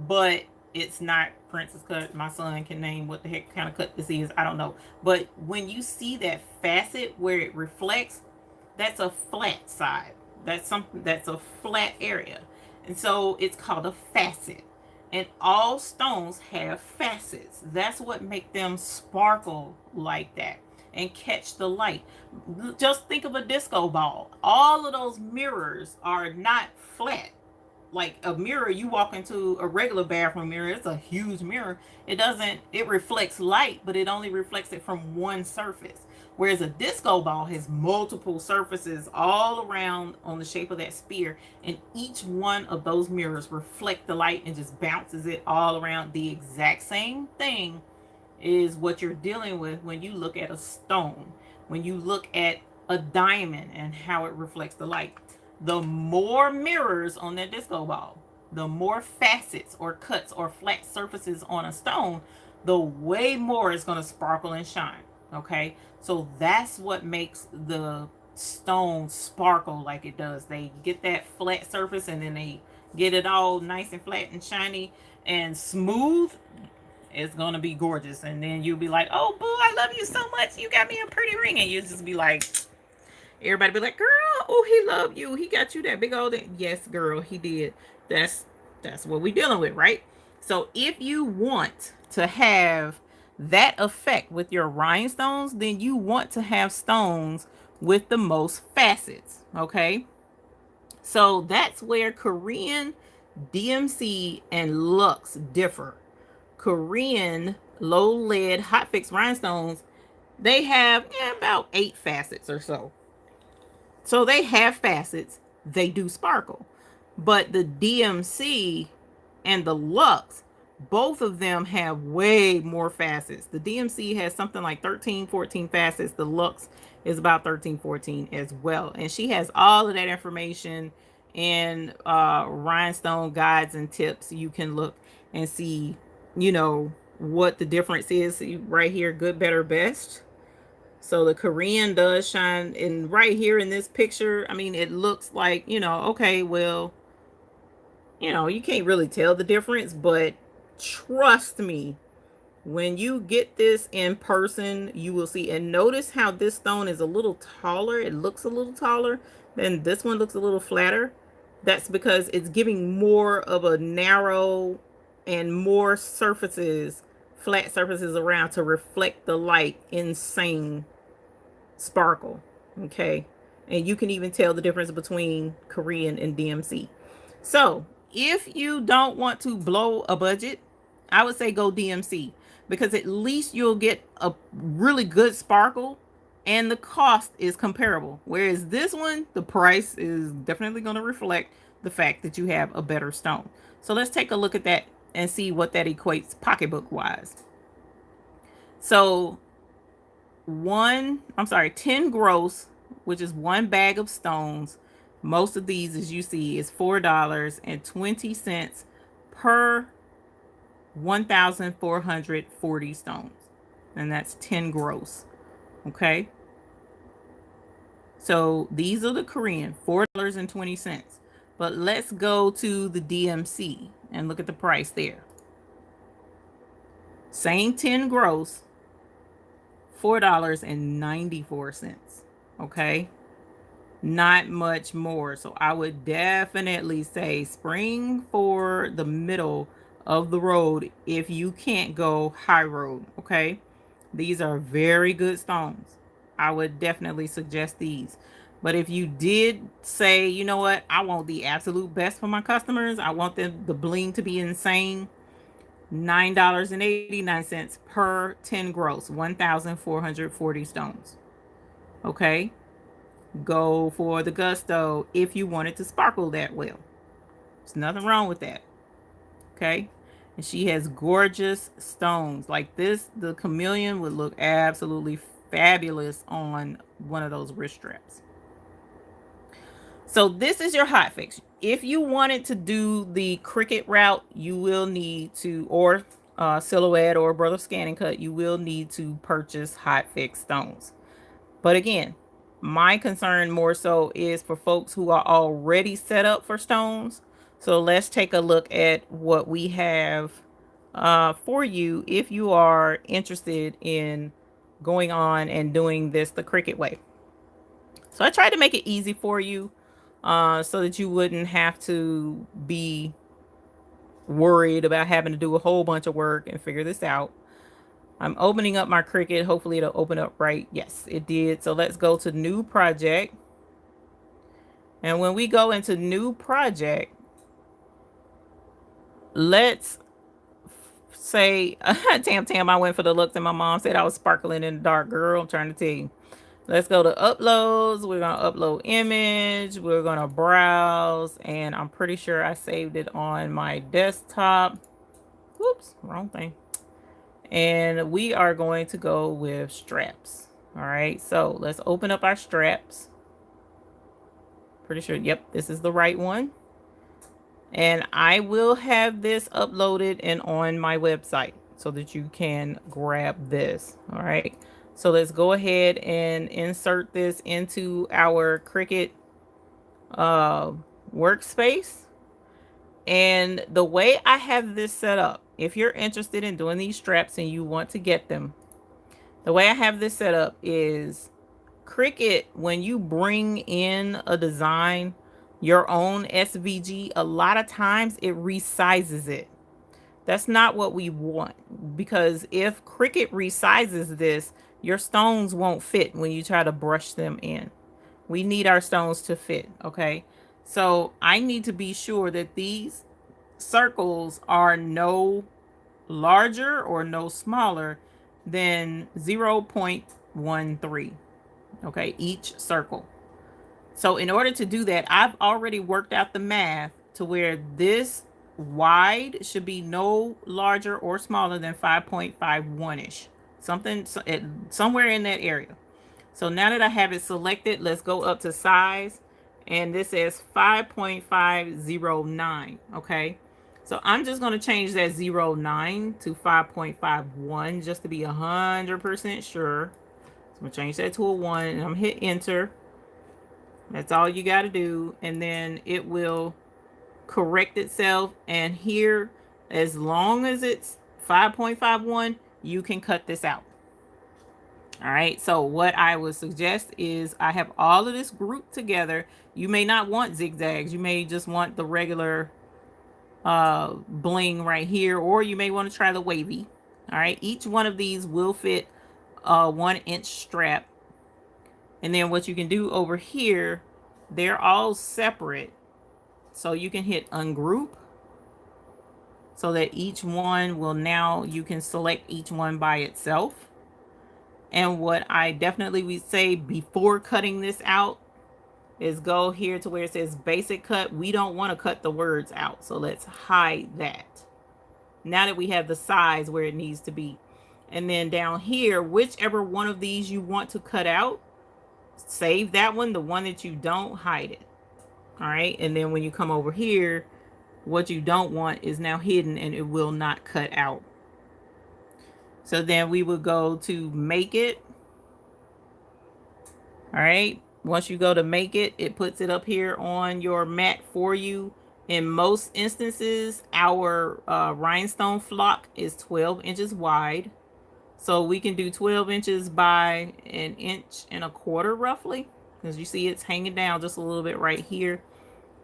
but it's not princess cut. My son can name what the heck kind of cut this is. I don't know. But when you see that facet where it reflects, that's a flat side. That's something that's a flat area. And so it's called a facet. And all stones have facets. That's what make them sparkle like that and catch the light. Just think of a disco ball. All of those mirrors are not flat. Like a mirror, you walk into a regular bathroom mirror, it's a huge mirror. It reflects light, but it only reflects it from one surface. Whereas a disco ball has multiple surfaces all around on the shape of that sphere, and each one of those mirrors reflect the light and just bounces it all around. The exact same thing is what you're dealing with when you look at a stone, when you look at a diamond and how it reflects the light. The more mirrors on that disco ball, the more facets or cuts or flat surfaces on a stone, the way more it's going to sparkle and shine. Okay, so that's what makes the stone sparkle like it does. They get that flat surface and then they get it all nice and flat and shiny and smooth. It's going to be gorgeous. And then you'll be like, oh, boo, I love you so much. You got me a pretty ring. And you'll just be like, everybody be like, girl, oh, he loved you. He got you that big old thing. Yes, girl, he did. That's what we're dealing with, right? So if you want to have that effect with your rhinestones, then you want to have stones with the most facets, okay? So that's where Korean, DMC, and Lux differ. Korean low lead hot fix rhinestones, they have about 8 facets or so. So they have facets, they do sparkle. But the DMC and the Lux, both of them have way more facets. The DMC has something like 13, 14 facets. The Lux is about 13, 14 as well. And she has all of that information in rhinestone guides and tips. You can look and see, what the difference is right here, good, better, best. So the Korean does shine, and right here in this picture, I mean, it looks like, okay, well, you can't really tell the difference, but trust me, when you get this in person, you will see. And notice how this stone is a little taller. It looks a little taller than this one, looks a little flatter. That's because it's giving more of a narrow and more surfaces, flat surfaces around to reflect the light. Insane sparkle. Okay, and you can even tell the difference between Korean and DMC. So if you don't want to blow a budget, I would say go DMC, because at least you'll get a really good sparkle and the cost is comparable. Whereas this one, the price is definitely going to reflect the fact that you have a better stone. So let's take a look at that and see what that equates pocketbook wise. So 10 gross, which is one bag of stones. Most of these, as you see, is $4.20 per 1,440 stones. And that's 10 gross. Okay. So these are the Korean, $4.20. But let's go to the DMC and look at the price there. Same 10 gross, $4.94. Okay. Not much more. So I would definitely say spring for the middle of the road if you can't go high road. Okay. These are very good stones. I would definitely suggest these. But if you did say, you know what, I want the absolute best for my customers, I want the bling to be insane, $9.89 per 10 gross, 1,440 stones. Okay. Go for the gusto if you want it to sparkle that well. There's nothing wrong with that. Okay. And she has gorgeous stones like this. The chameleon would look absolutely fabulous on one of those wrist straps. So this is your hot fix. If you wanted to do the Cricut route, you will need to, or Silhouette or Brother Scan and Cut, you will need to purchase hot fix stones. But again, my concern more so is for folks who are already set up for stones. So let's take a look at what we have for you if you are interested in going on and doing this the Cricut way. So I tried to make it easy for you so that you wouldn't have to be worried about having to do a whole bunch of work and figure this out. I'm opening up my Cricut. Hopefully it'll open up right. Yes, it did. So let's go to new project. And when we go into new project, let's say, Tam, I went for the looks and my mom said I was sparkling in the dark. Girl, I'm trying to tell you. Let's go to uploads. We're going to upload image. We're going to browse. And I'm pretty sure I saved it on my desktop. Whoops, wrong thing. And we are going to go with straps. All right, so let's open up our straps. Pretty sure, yep, this is the right one. And I will have this uploaded and on my website so that you can grab this. All right, so let's go ahead and insert this into our Cricut workspace. And the way I have this set up, if you're interested in doing these straps and you want to get them, the way I have this set up is Cricut, when you bring in a design, your own SVG, a lot of times it resizes it. That's not what we want, because if Cricut resizes this, your stones won't fit when you try to brush them in. We need our stones to fit, okay? So I need to be sure that these circles are no larger or no smaller than 0.13, okay, each circle. So in order to do that, I've already worked out the math to where this wide should be no larger or smaller than 5.51-ish, something somewhere in that area. So now that I have it selected, let's go up to size, and this says 5.509. Okay, so I'm just going to change that 09 to 5.51 just to be 100% sure. So I'm going to change that to a 1, and I'm hit enter. That's all you got to do, and then it will correct itself. And here, as long as it's 5.51, you can cut this out. All right, so what I would suggest is I have all of this grouped together. You may not want zigzags. You may just want the regular bling right here, or you may want to try the wavy. All right, each one of these will fit a 1-inch strap. And then what you can do over here, they're all separate. So you can hit ungroup so that each one will, now you can select each one by itself. And what I definitely would say before cutting this out is go here to where it says basic cut. We don't want to cut the words out. So let's hide that. Now that we have the size where it needs to be. And then down here, whichever one of these you want to cut out, save that one. The one that you don't, hide it. All right. And then when you come over here, what you don't want is now hidden and it will not cut out. So then we would go to make it. All right. Once you go to make it, it puts it up here on your mat for you. In most instances, our rhinestone flock is 12 inches wide. So we can do 12 inches by 1.25 inches roughly. Because you see it's hanging down just a little bit right here.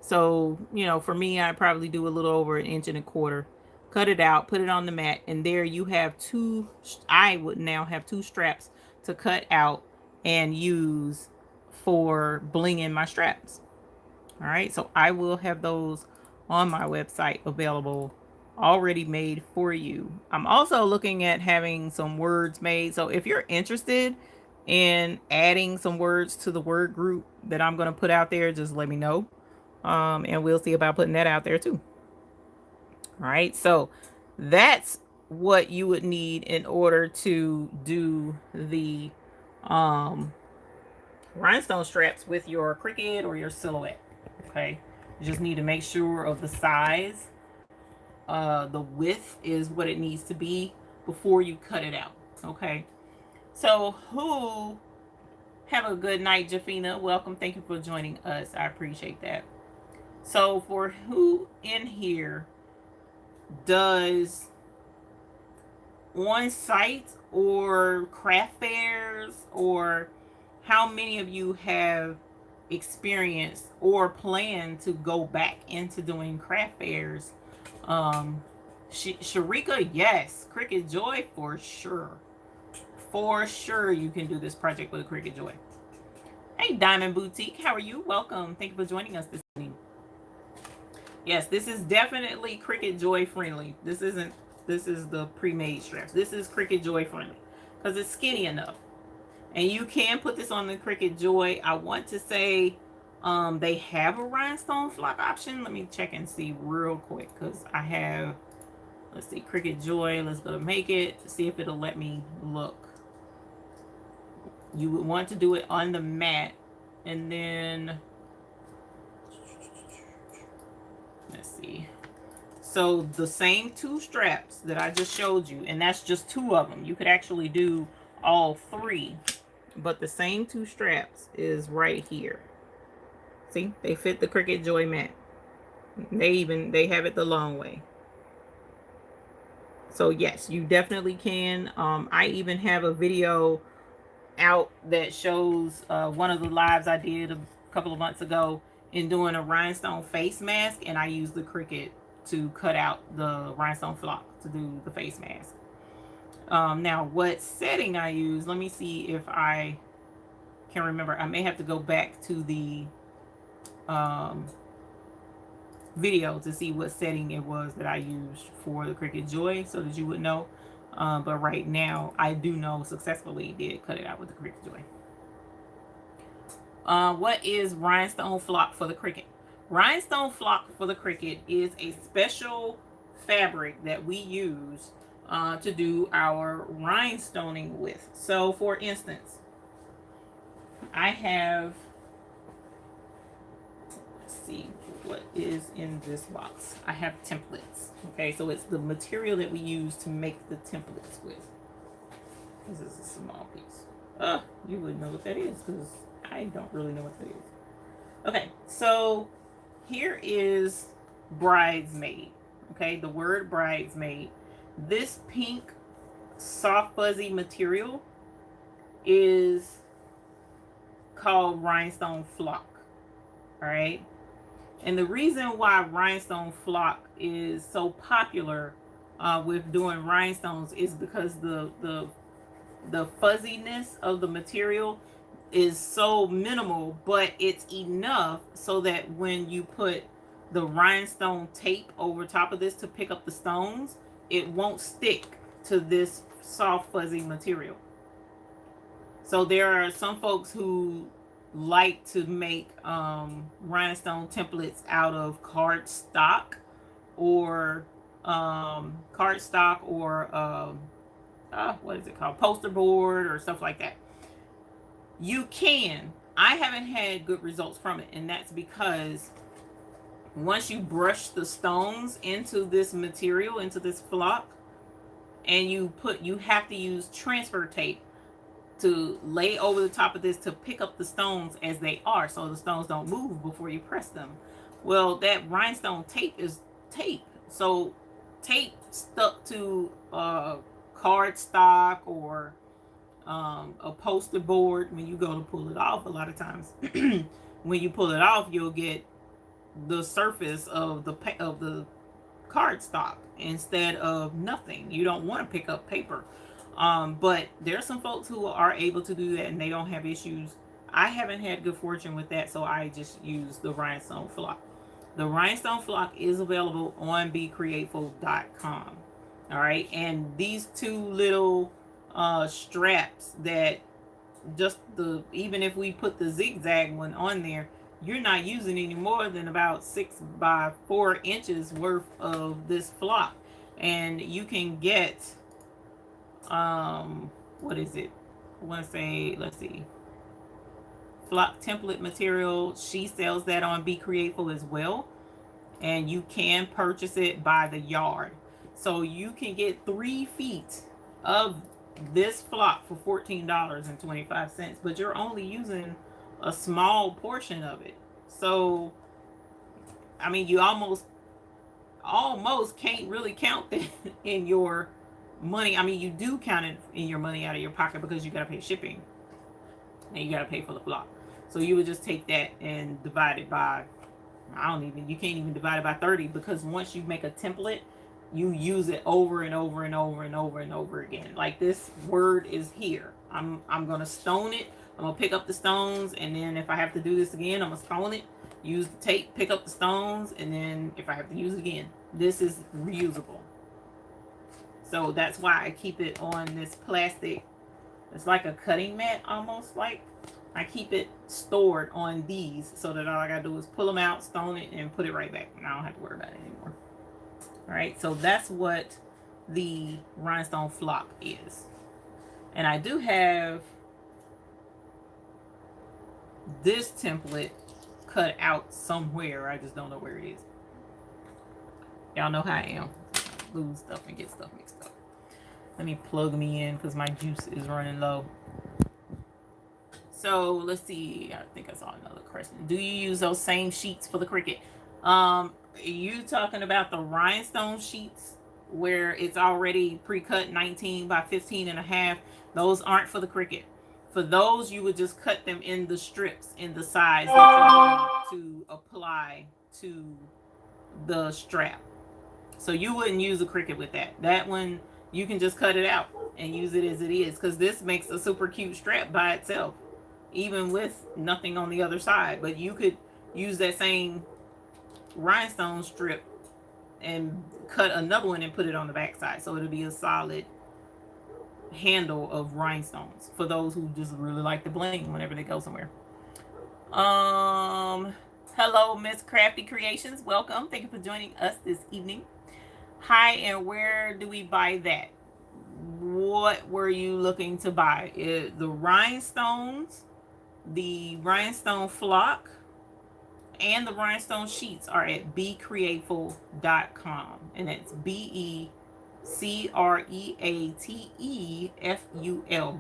So, you know, for me, I probably do a little over 1.25 inches. Cut it out, put it on the mat, and there you have two. I would now have 2 straps to cut out and use for blinging my straps. All right, so I will have those on my website available, already made for you. I'm also looking at having some words made. So if you're interested in adding some words to the word group that I'm going to put out there, just let me know. And we'll see about putting that out there too. All right, so that's what you would need in order to do the rhinestone straps with your Cricut or your Silhouette. Okay, you just need to make sure of the size. The width is what it needs to be before you cut it out. Okay, so who have a good night, Jafina. Welcome. Thank you for joining us. I appreciate that. So for who in here does on-site or craft fairs, or how many of you have experienced or plan to go back into doing craft fairs? Sharika, yes. Cricut Joy, for sure. For sure you can do this project with a Cricut Joy. Hey, Diamond Boutique, how are you? Welcome. Thank you for joining us this evening. Yes, this is definitely Cricut Joy friendly. This is the pre-made straps. This is Cricut Joy friendly because it's skinny enough. And you can put this on the Cricut Joy. I want to say they have a rhinestone flock option. Let me check and see real quick because I have, let's see, Cricut Joy. Let's go to make it, see if it'll let me look. You would want to do it on the mat, and then let's see. So the same two straps that I just showed you, and that's just two of them. You could actually do all three, but the same two straps is right here. See, they fit the Cricut Joy mat. They have it the long way. So yes, you definitely can. I even have a video out that shows one of the lives I did a couple of months ago in doing a rhinestone face mask, and I used the Cricut to cut out the rhinestone flock to do the face mask. Now what setting I use, let me see if I can remember. I may have to go back to the video to see what setting it was that I used for the Cricut Joy so that you would know. But right now, I do know successfully did cut it out with the Cricut Joy. What is rhinestone flock for the Cricut? Rhinestone flock for the Cricut is a special fabric that we use to do our rhinestoning with. So for instance, I have, let's see what is in this box. I have templates. Okay, so it's the material that we use to make the templates with. This is a small piece. You would know what that is because I don't really know what that is. Okay, so here is bridesmaid. Okay, the word bridesmaid. This pink soft fuzzy material is called rhinestone flock. All right, and the reason why rhinestone flock is so popular with doing rhinestones is because the fuzziness of the material is so minimal, but it's enough so that when you put the rhinestone tape over top of this to pick up the stones, it won't stick to this soft fuzzy material. So there are some folks who like to make rhinestone templates out of cardstock or what is it called, poster board or stuff like that. You can. I haven't had good results from it, and that's because once you brush the stones into this material, into this flock, and you have to use transfer tape to lay over the top of this to pick up the stones as they are, so the stones don't move before you press them. Well, that rhinestone tape is tape. So tape stuck to cardstock or a poster board, when you go to pull it off, a lot of times when you pull it off, you'll get the surface of the cardstock instead of nothing. You don't want to pick up paper. But there are some folks who are able to do that and they don't have issues. I haven't had good fortune with that, so I just use the rhinestone flock. The rhinestone flock is available on BeCreateful.com. All right, and these two little straps that even if we put the zigzag one on there, you're not using any more than about 6 by 4 inches worth of this flock, and you can get what is it? I want to say, let's see, flock template material. She sells that on Be Creative as well. And you can purchase it by the yard. So you can get 3 feet of this flock for $14.25, but you're only using a small portion of it. So, I mean, you almost can't really count that in your money. I mean, you do count it in your money out of your pocket because you got to pay shipping and you got to pay for the flock. So you would just take that and divide it by, you can't even divide it by 30, because once you make a template, you use it over and over and over and over and over again. Like this word is here. I'm going to stone it. I'm going to pick up the stones, and then if I have to do this again, I'm going to stone it, use the tape, pick up the stones, and then if I have to use it again, this is reusable. So that's why I keep it on this plastic. It's like a cutting mat almost, like I keep it stored on these so that all I gotta do is pull them out, stone it, and put it right back. And I don't have to worry about it anymore. All right, so that's what the rhinestone flock is. And I do have this template cut out somewhere. I just don't know where it is. Y'all know how I am. Lose stuff and get stuff mixed up. Let me plug me in because my juice is running low. So let's see. I think I saw another question. Do you use those same sheets for the Cricut? Are you talking about the rhinestone sheets where it's already pre-cut 19 by 15 and a half? Those aren't for the Cricut. For those, you would just cut them in the strips in the size that you want to apply to the strap. So you wouldn't use a Cricut with that. That one, you can just cut it out and use it as it is, because this makes a super cute strap by itself, even with nothing on the other side. But you could use that same rhinestone strip and cut another one and put it on the back side, so it'll be a solid handle of rhinestones for those who just really like the bling whenever they go somewhere. Hello, Miss Crafty Creations. Welcome. Thank you for joining us this evening. Hi, and where do we buy that? What were you looking to buy? The rhinestones, the rhinestone flock, and the rhinestone sheets are at becreateful.com, and that's BECREATEFUL,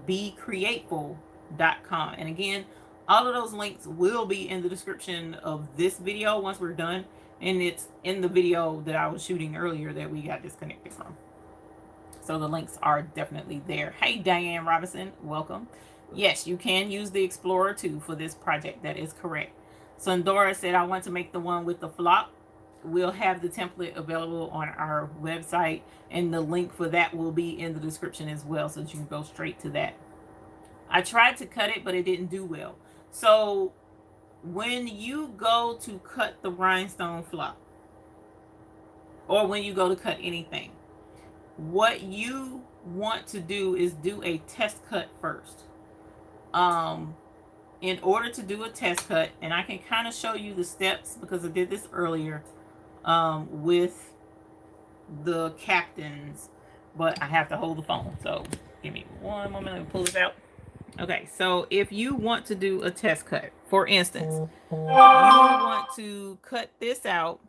becreateful.com. And again, all of those links will be in the description of this video once we're done, and it's in the video that I was shooting earlier that we got disconnected from. So the links are definitely there. Hey, Diane Robinson, welcome. Yes, you can use the Explorer too for this project. That is correct. Sundora said, I want to make the one with the flock. We'll have the template available on our website, and the link for that will be in the description as well, so that you can go straight to that. I tried to cut it, but it didn't do well. So when you go to cut the rhinestone flock, or when you go to cut anything, what you want to do is do a test cut first. In order to do a test cut, and I can kind of show you the steps because I did this earlier with the captains, but I have to hold the phone. So give me one moment. Let me pull this out. Okay, so if you want to do a test cut, for instance, you want to cut this out,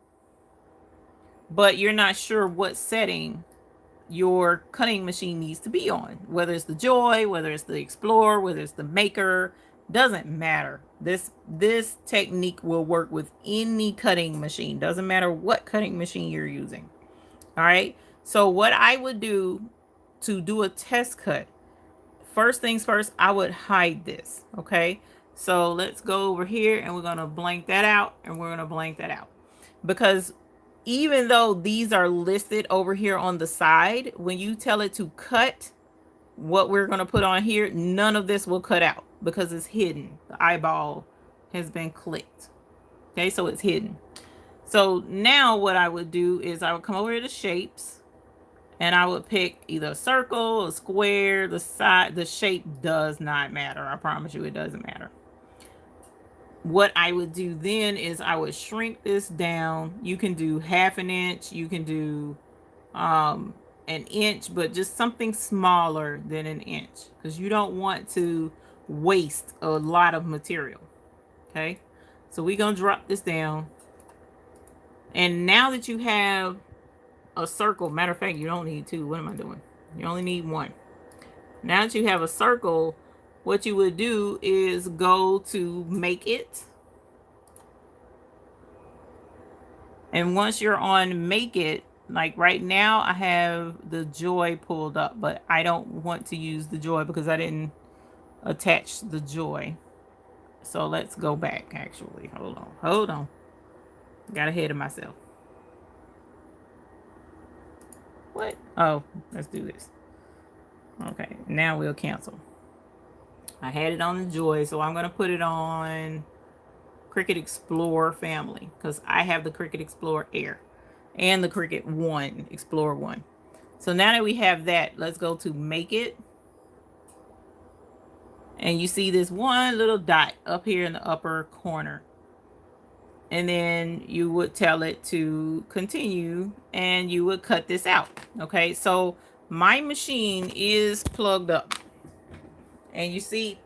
but you're not sure what setting your cutting machine needs to be on, whether it's the Joy, whether it's the Explorer, whether it's the Maker, doesn't matter. This technique will work with any cutting machine. Doesn't matter what cutting machine you're using. All right. So what I would do to do a test cut, first things first, I would hide this. Okay. So let's go over here and we're going to blank that out, and we're going to blank that out, because even though these are listed over here on the side, when you tell it to cut what we're going to put on here, none of this will cut out because it's hidden. The eyeball has been clicked. Okay, so it's hidden. So now what I would do is I would come over here to shapes, and I would pick either a circle, a square, the side. The shape does not matter. I promise you it doesn't matter. What I would do then is I would shrink this down. You can do 1/2 inch. You can do an inch, but just something smaller than an inch, because you don't want to waste a lot of material. Okay, so we're gonna drop this down. And now that you have a circle, matter of fact, you don't need two. What am I doing? You only need one. Now that you have a circle, what you would do is go to make it. And once you're on make it, like right now I have the joy pulled up, but I don't want to use the joy because I didn't attach the joy. So let's go back actually. Hold on. Got ahead of myself. What? Oh, let's do this. Okay, now we'll cancel. I had it on the joy, so I'm going to put it on Cricut Explorer family because I have the Cricut Explorer Air and the Cricut One Explorer 1. So now that we have that, let's go to make it. And you see this one little dot up here in the upper corner. And then you would tell it to continue and you would cut this out. Okay, so my machine is plugged up. And you see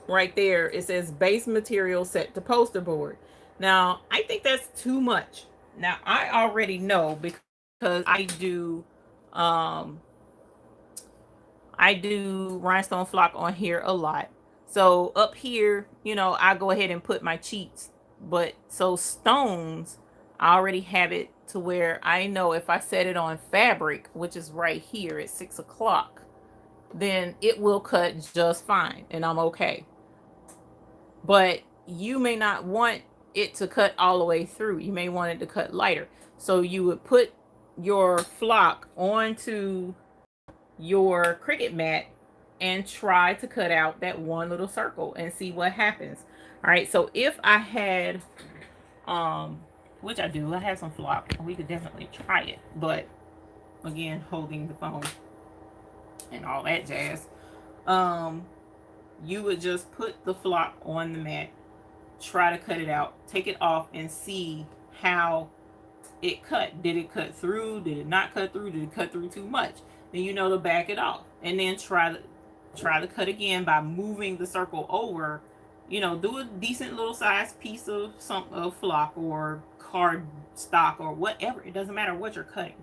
right there, it says base material set to poster board. Now, I think that's too much. Now, I already know because I do rhinestone flock on here a lot. So up here, you know, I go ahead and put my cheats. But so stones, I already have it to where I know if I set it on fabric, which is right here at 6 o'clock, then it will cut just fine and I'm okay. But you may not want it to cut all the way through. You may want it to cut lighter. So you would put your flock onto your Cricut mat and try to cut out that one little circle and see what happens. All right, so if I had which I do, I have some flock, we could definitely try it, but again, holding the phone and all that jazz, you would just put the flock on the mat, try to cut it out, take it off and see how it cut. Did it cut through? Did it not cut through? Did it cut through too much? Then you know to back it off and then try to cut again by moving the circle over. You know, do a decent little size piece of flock or card stock or whatever. It doesn't matter what you're cutting.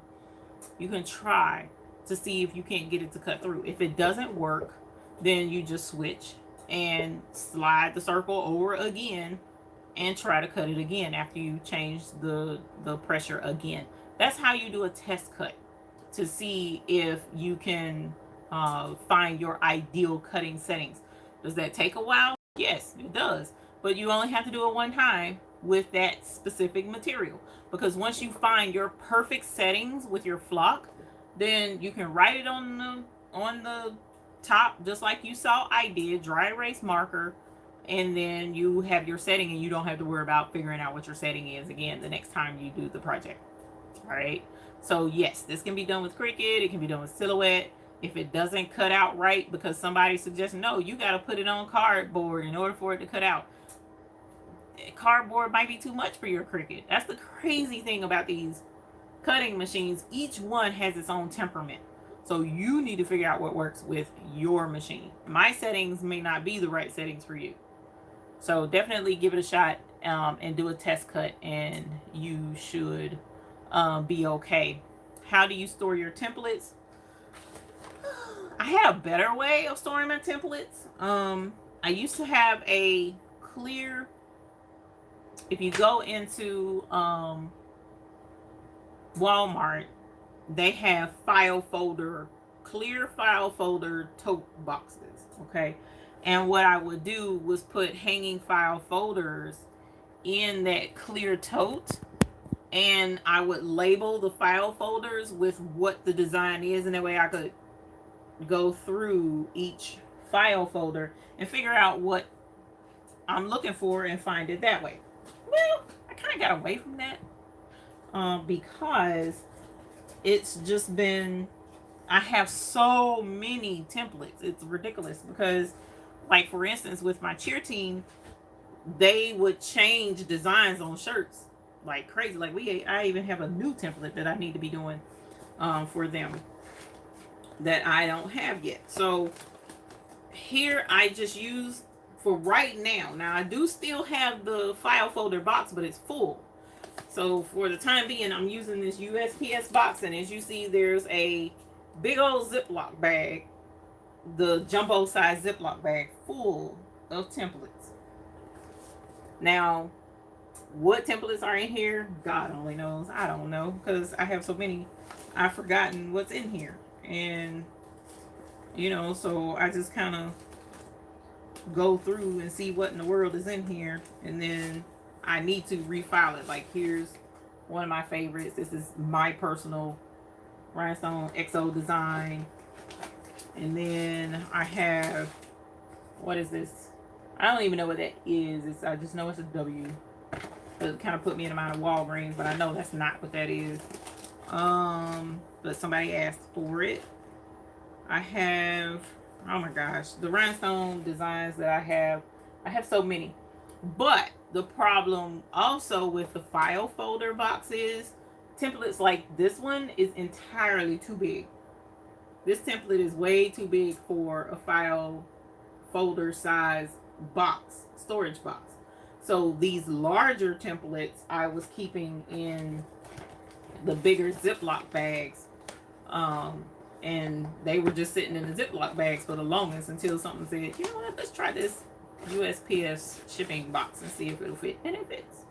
You can try to see if you can't get it to cut through. If it doesn't work, then you just switch and slide the circle over again and try to cut it again after you change the pressure again. That's how you do a test cut to see if you can find your ideal cutting settings. Does that take a while? Yes, it does. But you only have to do it one time with that specific material. Because once you find your perfect settings with your flock, then you can write it on the top just like you saw I did, dry erase marker, and then you have your setting and you don't have to worry about figuring out what your setting is again the next time you do the project. All right. So yes, this can be done with Cricut. It can be done with Silhouette. If it doesn't cut out right because somebody suggests, no, you got to put it on cardboard in order for it to cut out. Cardboard might be too much for your Cricut. That's the crazy thing about these cutting machines. Each one has its own temperament. So you need to figure out what works with your machine. My settings may not be the right settings for you. So definitely give it a shot and do a test cut and you should be okay. How do you store your templates? I had a better way of storing my templates. I used to have a clear, if you go into Walmart, they have clear file folder tote boxes, okay? And what I would do was put hanging file folders in that clear tote, and I would label the file folders with what the design is, and that way I could go through each file folder and figure out what I'm looking for and find it that way. Well, I kind of got away from that because it's just been, I have so many templates. It's ridiculous because, like, for instance, with my cheer team, they would change designs on shirts like crazy. Like I even have a new template that I need to be doing for them that I don't have yet. So here I just use for right now, I do still have the file folder box, but it's full. So for the time being, I'm using this USPS box, and as you see, there's a big old Ziploc bag, the jumbo size Ziploc bag full of templates. Now, what templates are in here, God only knows. I don't know, because I have so many, I've forgotten what's in here. And you know, so I just kind of go through and see what in the world is in here, and then I need to refile it. Like, here's one of my favorites. This is my personal Rhinestone XO design. And then I have, what is this? I don't even know what that is. I just know it's a W. It kind of put me in the mind of Walgreens, but I know that's not what that is. But somebody asked for it. I have, oh my gosh, the Rhinestone designs that I have so many. But the problem also with the file folder box is templates like this one is entirely too big. This template is way too big for a file folder size box, storage box. So these larger templates I was keeping in the bigger Ziploc bags. And they were just sitting in the Ziploc bags for the longest until something said, you know what, let's try this USPS shipping box and see if it'll fit. And it fits.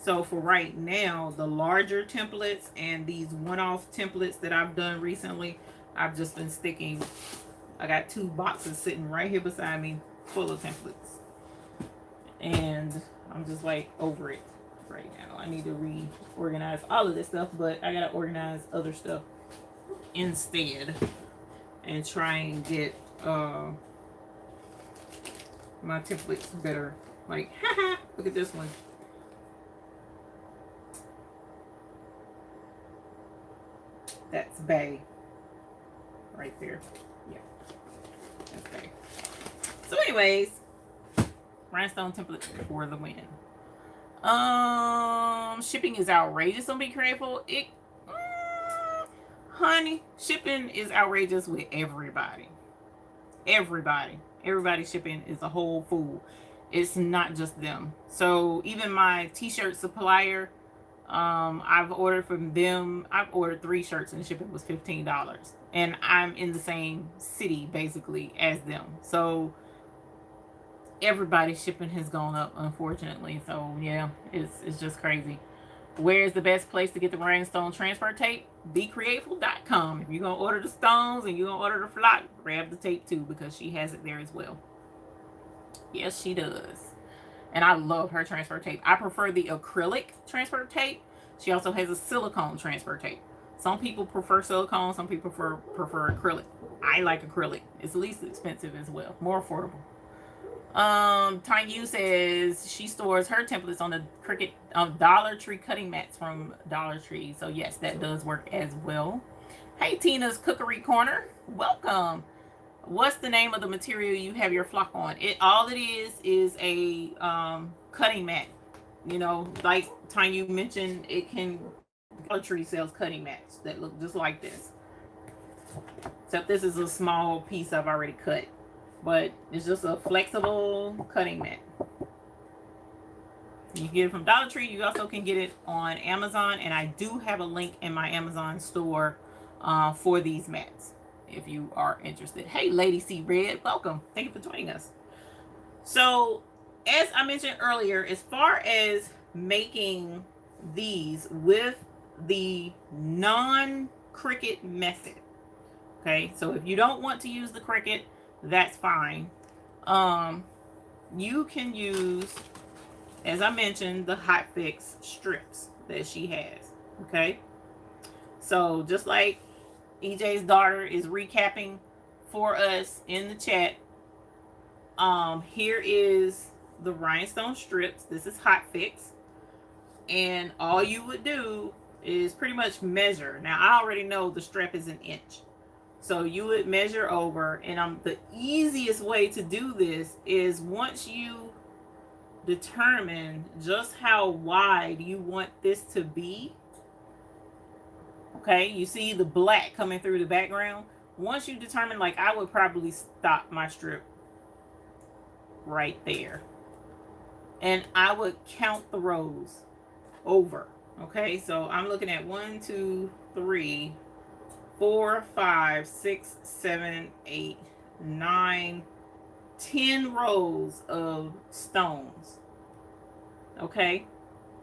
So for right now, the larger templates and these one-off templates that I've done recently, I've just been sticking. I got 2 boxes sitting right here beside me full of templates. And I'm just like over it right now. I need to reorganize all of this stuff, but I gotta organize other stuff instead and try and get my templates better. Like, haha, look at this one. That's Bay right there. Yeah, that's Bay. So anyways, Rhinestone templates for the win. Shipping is outrageous on Be Creative. Honey, shipping is outrageous with everybody. Everybody shipping is a whole fool. It's not just them. So even my t-shirt supplier, I've ordered from them. I've ordered 3 shirts and shipping was $15. And I'm in the same city basically as them. So everybody's shipping has gone up, unfortunately. So yeah, it's just crazy. Where's the best place to get the Rhinestone transfer tape? BeCreative.com. If you're going to order the stones and you're going to order the flock, grab the tape too, because she has it there as well. Yes, she does. And I love her transfer tape. I prefer the acrylic transfer tape. She also has a silicone transfer tape. Some people prefer silicone. Some people prefer acrylic. I like acrylic. It's least expensive as well. More affordable. Tanya says she stores her templates on the Cricut Dollar Tree cutting mats from Dollar Tree. So yes, that does work as well. Hey, Tina's Cookery Corner. Welcome. What's the name of the material you have your flock on? All it is a cutting mat. You know, like Tanya mentioned, it can, Dollar Tree sells cutting mats that look just like this. Except this is a small piece I've already cut. But it's just a flexible cutting mat. You can get it from Dollar Tree. You also can get it on Amazon. And I do have a link in my Amazon store for these mats, if you are interested. Hey, Lady C Red, welcome. Thank you for joining us. So, as I mentioned earlier, as far as making these with the non-Cricut method, okay, so if you don't want to use the Cricut, that's fine. You can use, as I mentioned, the Hot Fix strips that she has. Okay, so just like EJ's daughter is recapping for us in the chat, here is the rhinestone strips. This is Hot Fix, and all you would do is pretty much measure. Now I already know the strap is 1 inch. So you would measure over, and the easiest way to do this is once you determine just how wide you want this to be. Okay, you see the black coming through the background. Once you determine, like I would probably stop my strip right there. And I would count the rows over. Okay, so I'm looking at 1, 2, 3, 4, 5, 6, 7, 8, 9, 10 rows of stones. Okay,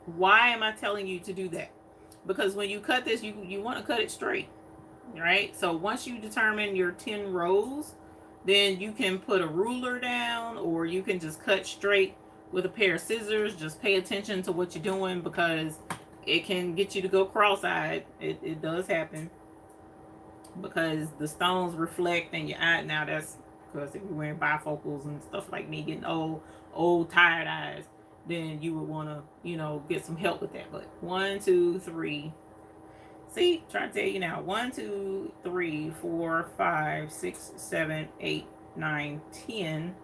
why am I telling you to do that? Because when you cut this, you want to cut it straight, right? So once you determine your 10 rows, then you can put a ruler down, or you can just cut straight with a pair of scissors. Just pay attention to what you're doing, because it can get you to go cross-eyed. It does happen, because the stones reflect in your eye. Now that's because if you're wearing bifocals and stuff like me, getting old tired eyes, then you would want to, you know, get some help with that. But 1, 2, 3. See, trying to tell you now. 1, 2, 3, 4, 5, 6, 7, 8, 9, 10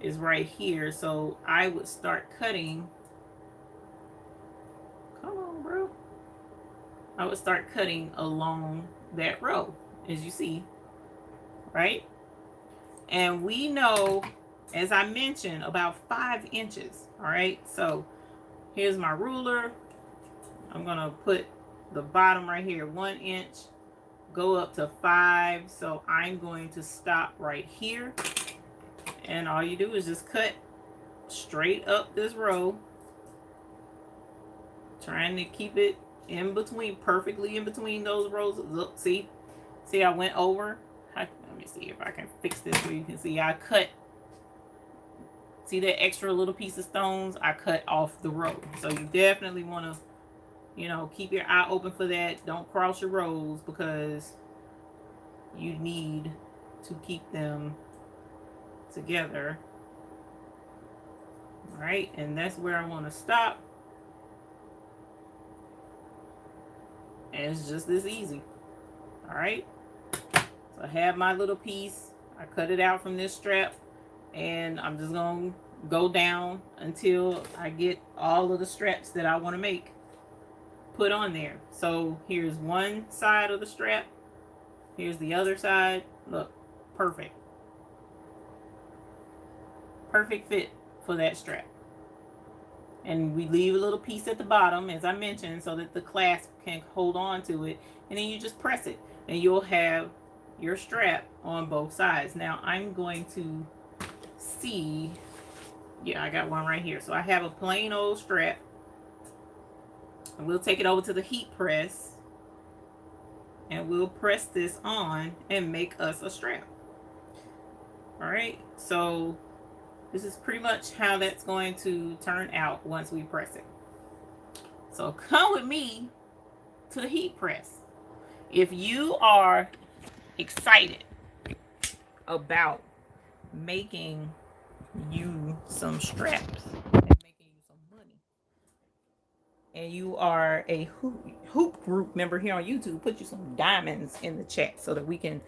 is right here. So I would start cutting. Come on, bro. I would start cutting along that row, as you see, right? And we know, as I mentioned, about 5 inches. All right. So here's my ruler. I'm going to put the bottom right here, 1 inch, go up to 5. So I'm going to stop right here. And all you do is just cut straight up this row, trying to keep it in between, perfectly in between those rows. Look, see, I went over. Let me see if I can fix this so you can see. I cut, see that extra little piece of stones? I cut off the row. So you definitely want to, you know, keep your eye open for that. Don't cross your rows, because you need to keep them together. All right, and that's where I want to stop. And it's just this easy. All right, so I have my little piece. I cut it out from this strap, and I'm just going to go down until I get all of the straps that I want to make put on there. So here's one side of the strap, here's the other side. Look, perfect fit for that strap. And we leave a little piece at the bottom, as I mentioned, so that the clasp can hold on to it, and then you just press it and you'll have your strap on both sides. Now I'm going to see, yeah, I got one right here. So I have a plain old strap, and we'll take it over to the heat press, and we'll press this on and make us a strap. All right, so this is pretty much how that's going to turn out once we press it. So come with me to the heat press. If you are excited about making you some straps and making you some money, and you are a hoop group member here on YouTube, put you some diamonds in the chat so that we can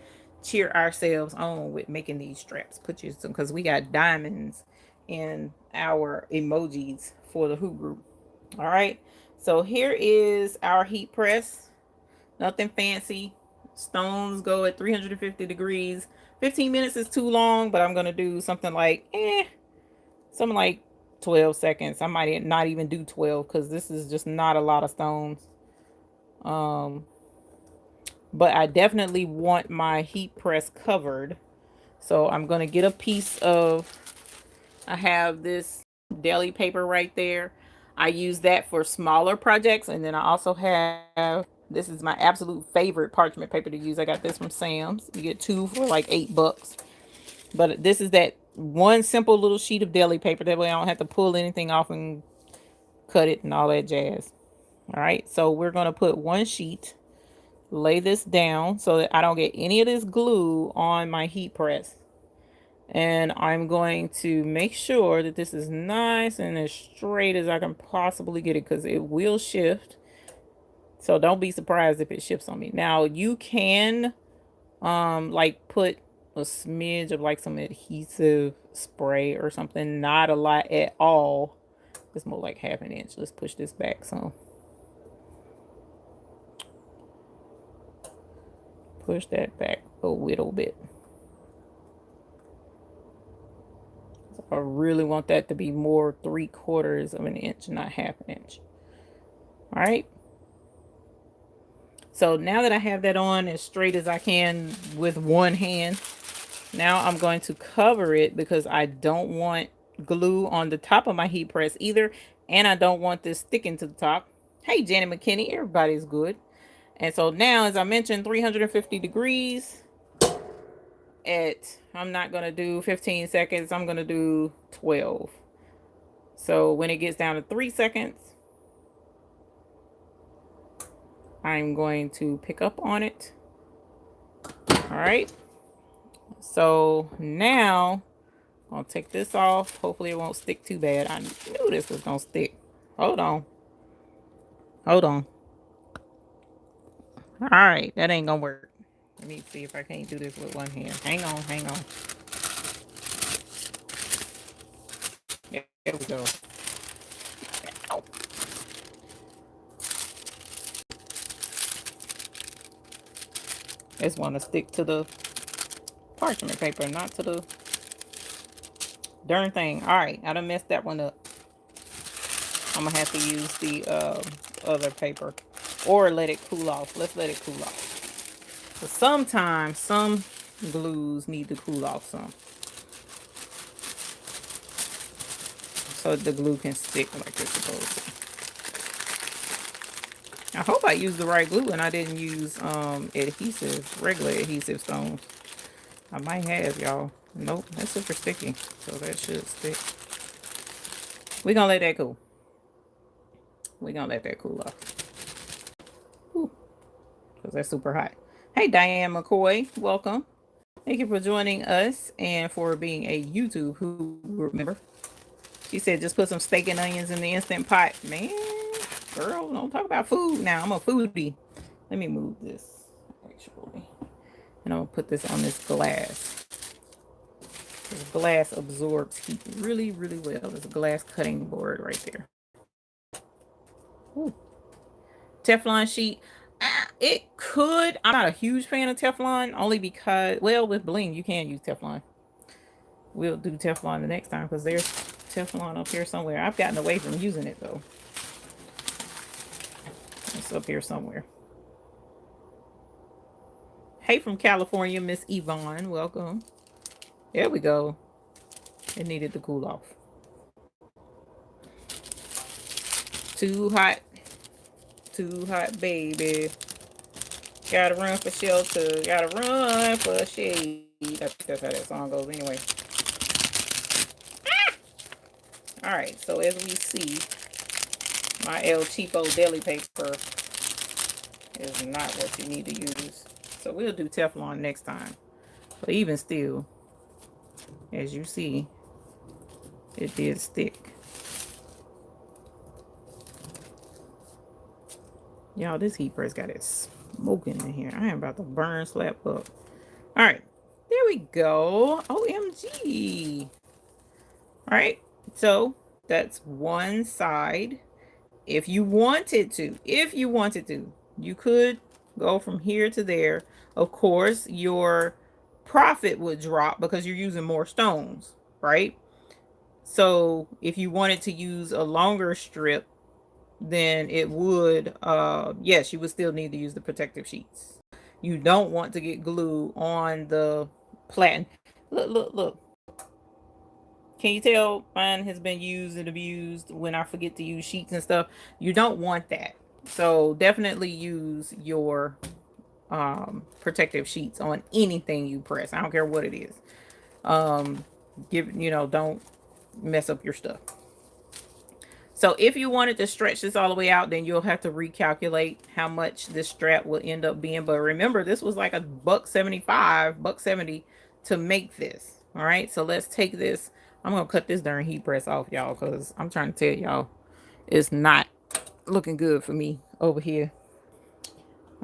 cheer ourselves on with making these straps. Put you some, because we got diamonds in our emojis for the hoop group. All right, so here is our heat press. Nothing fancy. Stones go at 350 degrees. 15 minutes is too long, but I'm gonna do something like something like 12 seconds. I might not even do 12, because this is just not a lot of stones. But I definitely want my heat press covered. So I'm going to get a piece of, I have this deli paper right there. I use that for smaller projects. And then I also have, this is my absolute favorite parchment paper to use. I got this from Sam's. You get 2 for like $8. But this is that one simple little sheet of deli paper. That way I don't have to pull anything off and cut it and all that jazz. All right, so we're going to put one sheet, lay this down so that I don't get any of this glue on my heat press. And I'm going to make sure that this is nice and as straight as I can possibly get it, because it will shift. So don't be surprised if it shifts on me. Now you can like put a smidge of like some adhesive spray or something. Not a lot at all. It's more like 1/2 inch. Let's push this back some. Push that back a little bit. I really want that to be more 3/4 of an inch, not half an inch. All right. So now that I have that on as straight as I can with one hand, now I'm going to cover it because I don't want glue on the top of my heat press either. And I don't want this sticking to the top. Hey, Janet McKinney, everybody's good. And so now, as I mentioned, 350 degrees I'm not going to do 15 seconds. I'm going to do 12. So when it gets down to 3 seconds, I'm going to pick up on it. All right. So now I'll take this off. Hopefully it won't stick too bad. I knew this was going to stick. Hold on. Hold on. All right. That ain't going to work. Let me see if I can't do this with one hand. Hang on. Hang on. There we go. Ow. Just want to stick to the parchment paper, not to the darn thing. All right, I done messed that one up. I'm gonna have to use the other paper or let it cool off. Let's let it cool off. So sometimes some glues need to cool off some, so the glue can stick like it's supposed to. I hope I used the right glue and I didn't use adhesive, regular adhesive stones. I might have, y'all. Nope, that's super sticky, so that should stick. We're gonna let that cool. We're gonna let that cool off. Because that's super hot. Hey, Diane McCoy, welcome. Thank you for joining us and for being a YouTube who remember. She said just put some steak and onions in the Instant Pot. Man, girl, don't talk about food now. I'm a foodie. Let me move this, actually. And I'm going to put this on this glass. This glass absorbs heat really, really well. There's a glass cutting board right there. Ooh. Teflon sheet. It could. I'm not a huge fan of Teflon, only because, well, with bling, you can use Teflon. We'll do Teflon the next time because there's Teflon up here somewhere. I've gotten away from using it, though. It's up here somewhere. Hey, from California, Miss Yvonne. Welcome. There we go. It needed to cool off. Too hot. Too hot, baby. Gotta run for shelter. Gotta run for shade. I think that's how that song goes anyway. Ah! Alright, so as we see, my El Cheapo deli paper is not what you need to use. So we'll do Teflon next time. But even still, as you see, it did stick. Y'all, this heat press got it smoking in here. I am about to burn slap up. All right, there we go. OMG. All right, so that's one side. If you wanted to, you could go from here to there. Of course, your profit would drop because you're using more stones, right? So if you wanted to use a longer strip, then it would, yes, you would still need to use the protective sheets. You don't want to get glue on the platen. Look. Can you tell mine has been used and abused when I forget to use sheets and stuff? You don't want that. So definitely use your protective sheets on anything you press. I don't care what it is. Don't mess up your stuff. So if you wanted to stretch this all the way out, then you'll have to recalculate how much this strap will end up being. But remember, this was like $1.75, $1.70 to make this. All right, so let's take this. I'm gonna cut this darn heat press off, y'all, because I'm trying to tell y'all it's not looking good for me over here.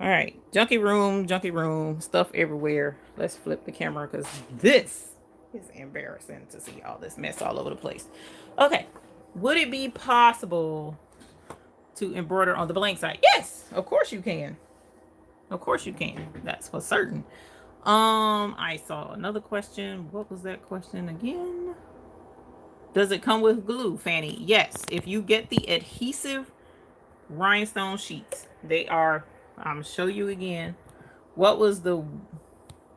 All right, junky room, stuff everywhere. Let's flip the camera because this is embarrassing to see all this mess all over the place. Okay. Would it be possible to embroider on the blank side? Yes, of course you can. Of course you can. That's for certain. I saw another question. What was that question again? Does it come with glue, Fanny? Yes. If you get the adhesive rhinestone sheets, they are, I'm gonna show you again. What was the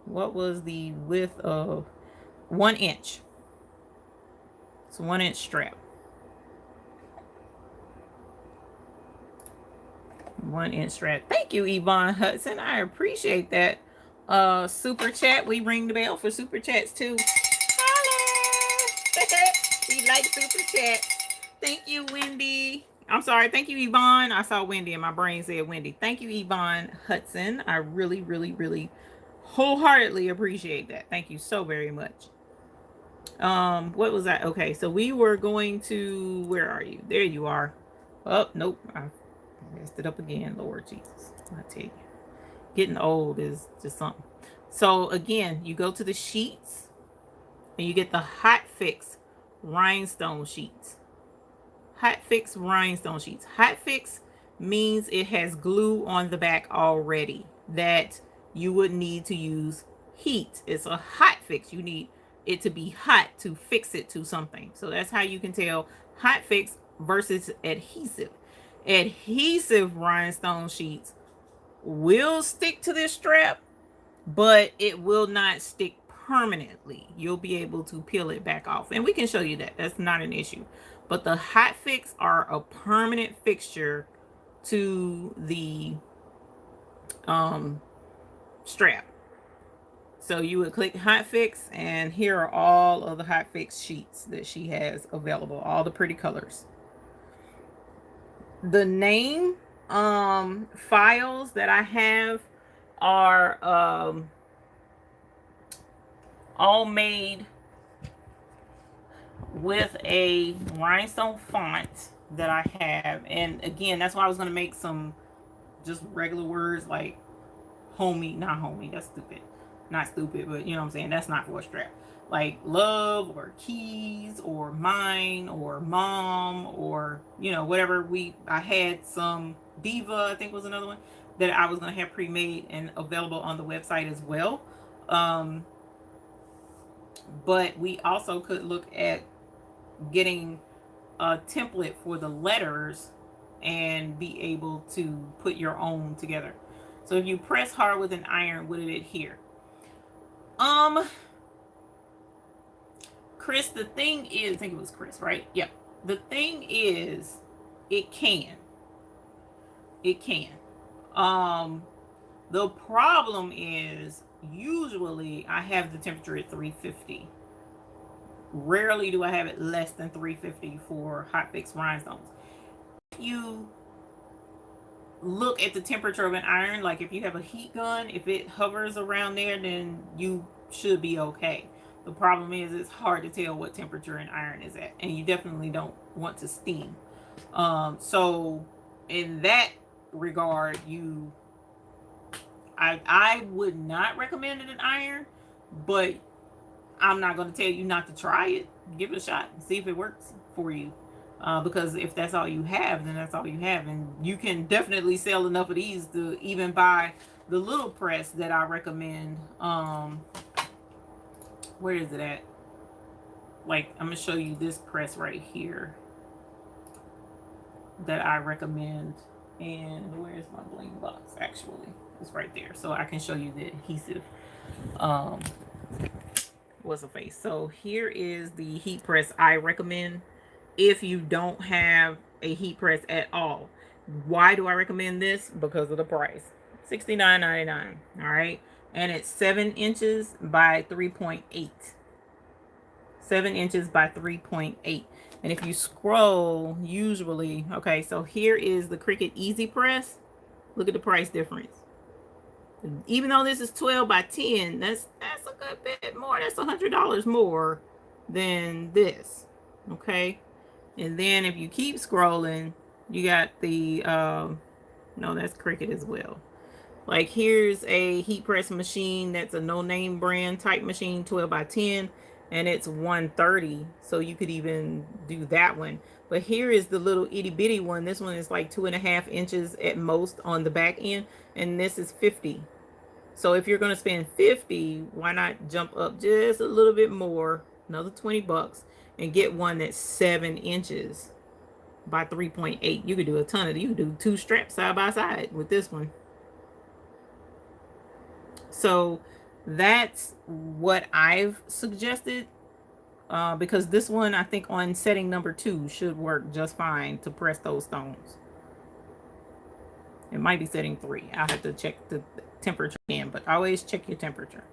width of 1 inch? It's a 1 inch strap. 1 inch strap. Thank you, Yvonne Hudson. I appreciate that. Super chat. We ring the bell for super chats too. Hello. We like super chats. Thank you, Wendy. I'm sorry. Thank you, Yvonne. I saw Wendy and my brain said Wendy. Thank you, Yvonne Hudson. I really, really, really wholeheartedly appreciate that. Thank you so very much. What was that? Okay, so we were going to, where are you? There you are. Oh, nope. I messed it up again. Lord Jesus. I tell you. Getting old is just something. So again, you go to the sheets and you get the Hot Fix rhinestone sheets. Hot Fix rhinestone sheets. Hot Fix means it has glue on the back already that you would need to use heat. It's a hot fix. You need it to be hot to fix it to something. So that's how you can tell hot fix versus adhesive. Adhesive rhinestone sheets will stick to this strap, but it will not stick permanently. You'll be able to peel it back off, and we can show you that. That's not an issue. But the Hot Fix are a permanent fixture to the strap. So you would click Hot Fix, and here are all of the Hot Fix sheets that she has available, all the pretty colors. The name files that I have are all made with a rhinestone font that I have. And again, that's why I was going to make some just regular words like homie, not homie, that's stupid. Not stupid, but you know what I'm saying? That's not for a strap. Like love or keys or mine or mom or, you know, whatever. I had some diva, I think was another one that I was going to have pre-made and available on the website as well. But we also could look at getting a template for the letters and be able to put your own together. So if you press hard with an iron, would it adhere? Chris, the thing is, I think it was Chris, right? Yep. The thing is, it can. It can. The problem is, usually I have the temperature at 350. Rarely do I have it less than 350 for Hot Fix rhinestones. If you look at the temperature of an iron, like if you have a heat gun, if it hovers around there, then you should be okay. The problem is it's hard to tell what temperature an iron is at, and you definitely don't want to steam. So in that regard, I would not recommend an iron, but I'm not going to tell you not to try it. Give it a shot and see if it works for you. Because if that's all you have, then that's all you have. And you can definitely sell enough of these to even buy the little press that I recommend. Where is it at? Like, I'm going to show you this press right here that I recommend. And where's my bling box? Actually, it's right there. So I can show you the adhesive. What's the face? So here is the heat press I recommend if you don't have a heat press at all. Why do I recommend this? Because of the price. $69.99. All right. And it's 7 inches by 3.8. 7 inches by 3.8. And if you scroll, usually, okay, so here is the Cricut Easy Press. Look at the price difference. Even though this is 12 by 10, that's a good bit more. That's $100 more than this. Okay. And then if you keep scrolling, you got the, no, that's Cricut as well. Like here's a heat press machine that's a no-name brand type machine, 12 by 10, and it's $130. So you could even do that one. But here is the little itty bitty one. This one is like 2.5 inches at most on the back end, and this is $50. So if you're going to spend $50, why not jump up just a little bit more, another $20, and get one that's 7 inches by 3.8. You could do a ton of it. You could do 2 straps side by side with this one. So that's what I've suggested, because this one, I think on setting number 2 should work just fine to press those stones. It might be setting 3. I'll have to check the temperature again, but always check your temperature.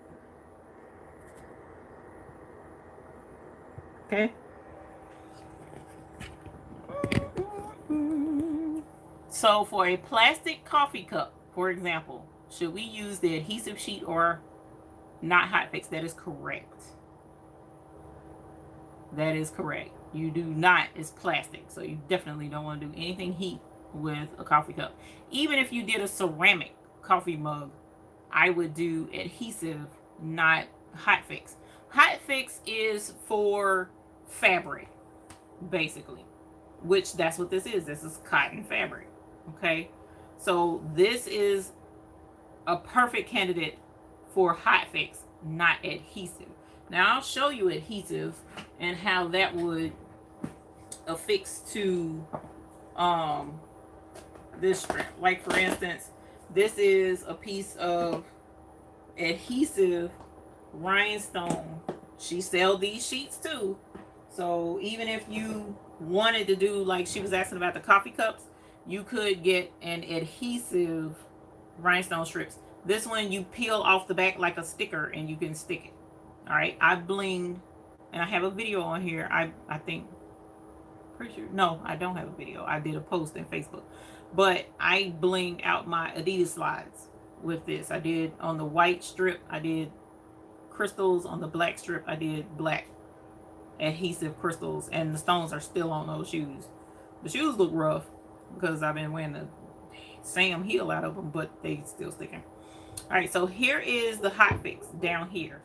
Okay. So for a plastic coffee cup, for example, should we use the adhesive sheet or not hot fix? That is correct. That is correct. You do not, it's plastic, so you definitely don't want to do anything heat with a coffee cup. Even if you did a ceramic coffee mug, I would do adhesive, not hot fix. Hot fix is for fabric, basically, which that's what this is. This is cotton fabric. Okay, so this is a perfect candidate for hot fix, not adhesive. Now I'll show you adhesive and how that would affix to this strap. Like for instance, this is a piece of adhesive rhinestone. She sells these sheets too. So even if you wanted to do, like she was asking about the coffee cups, you could get an adhesive rhinestone strips. This one you peel off the back like a sticker and you can stick it. All right, I blinged, and I have a video on here. I think, pretty sure, no, I don't have a video. I did a post in Facebook, but I blinged out my Adidas slides with this. I did on the white strip, I did crystals. On the black strip, I did black adhesive crystals, and the stones are still on those shoes. The shoes look rough because I've been wearing the Sam heel out of them, but they still sticking. All right, so here is the hot fix down here.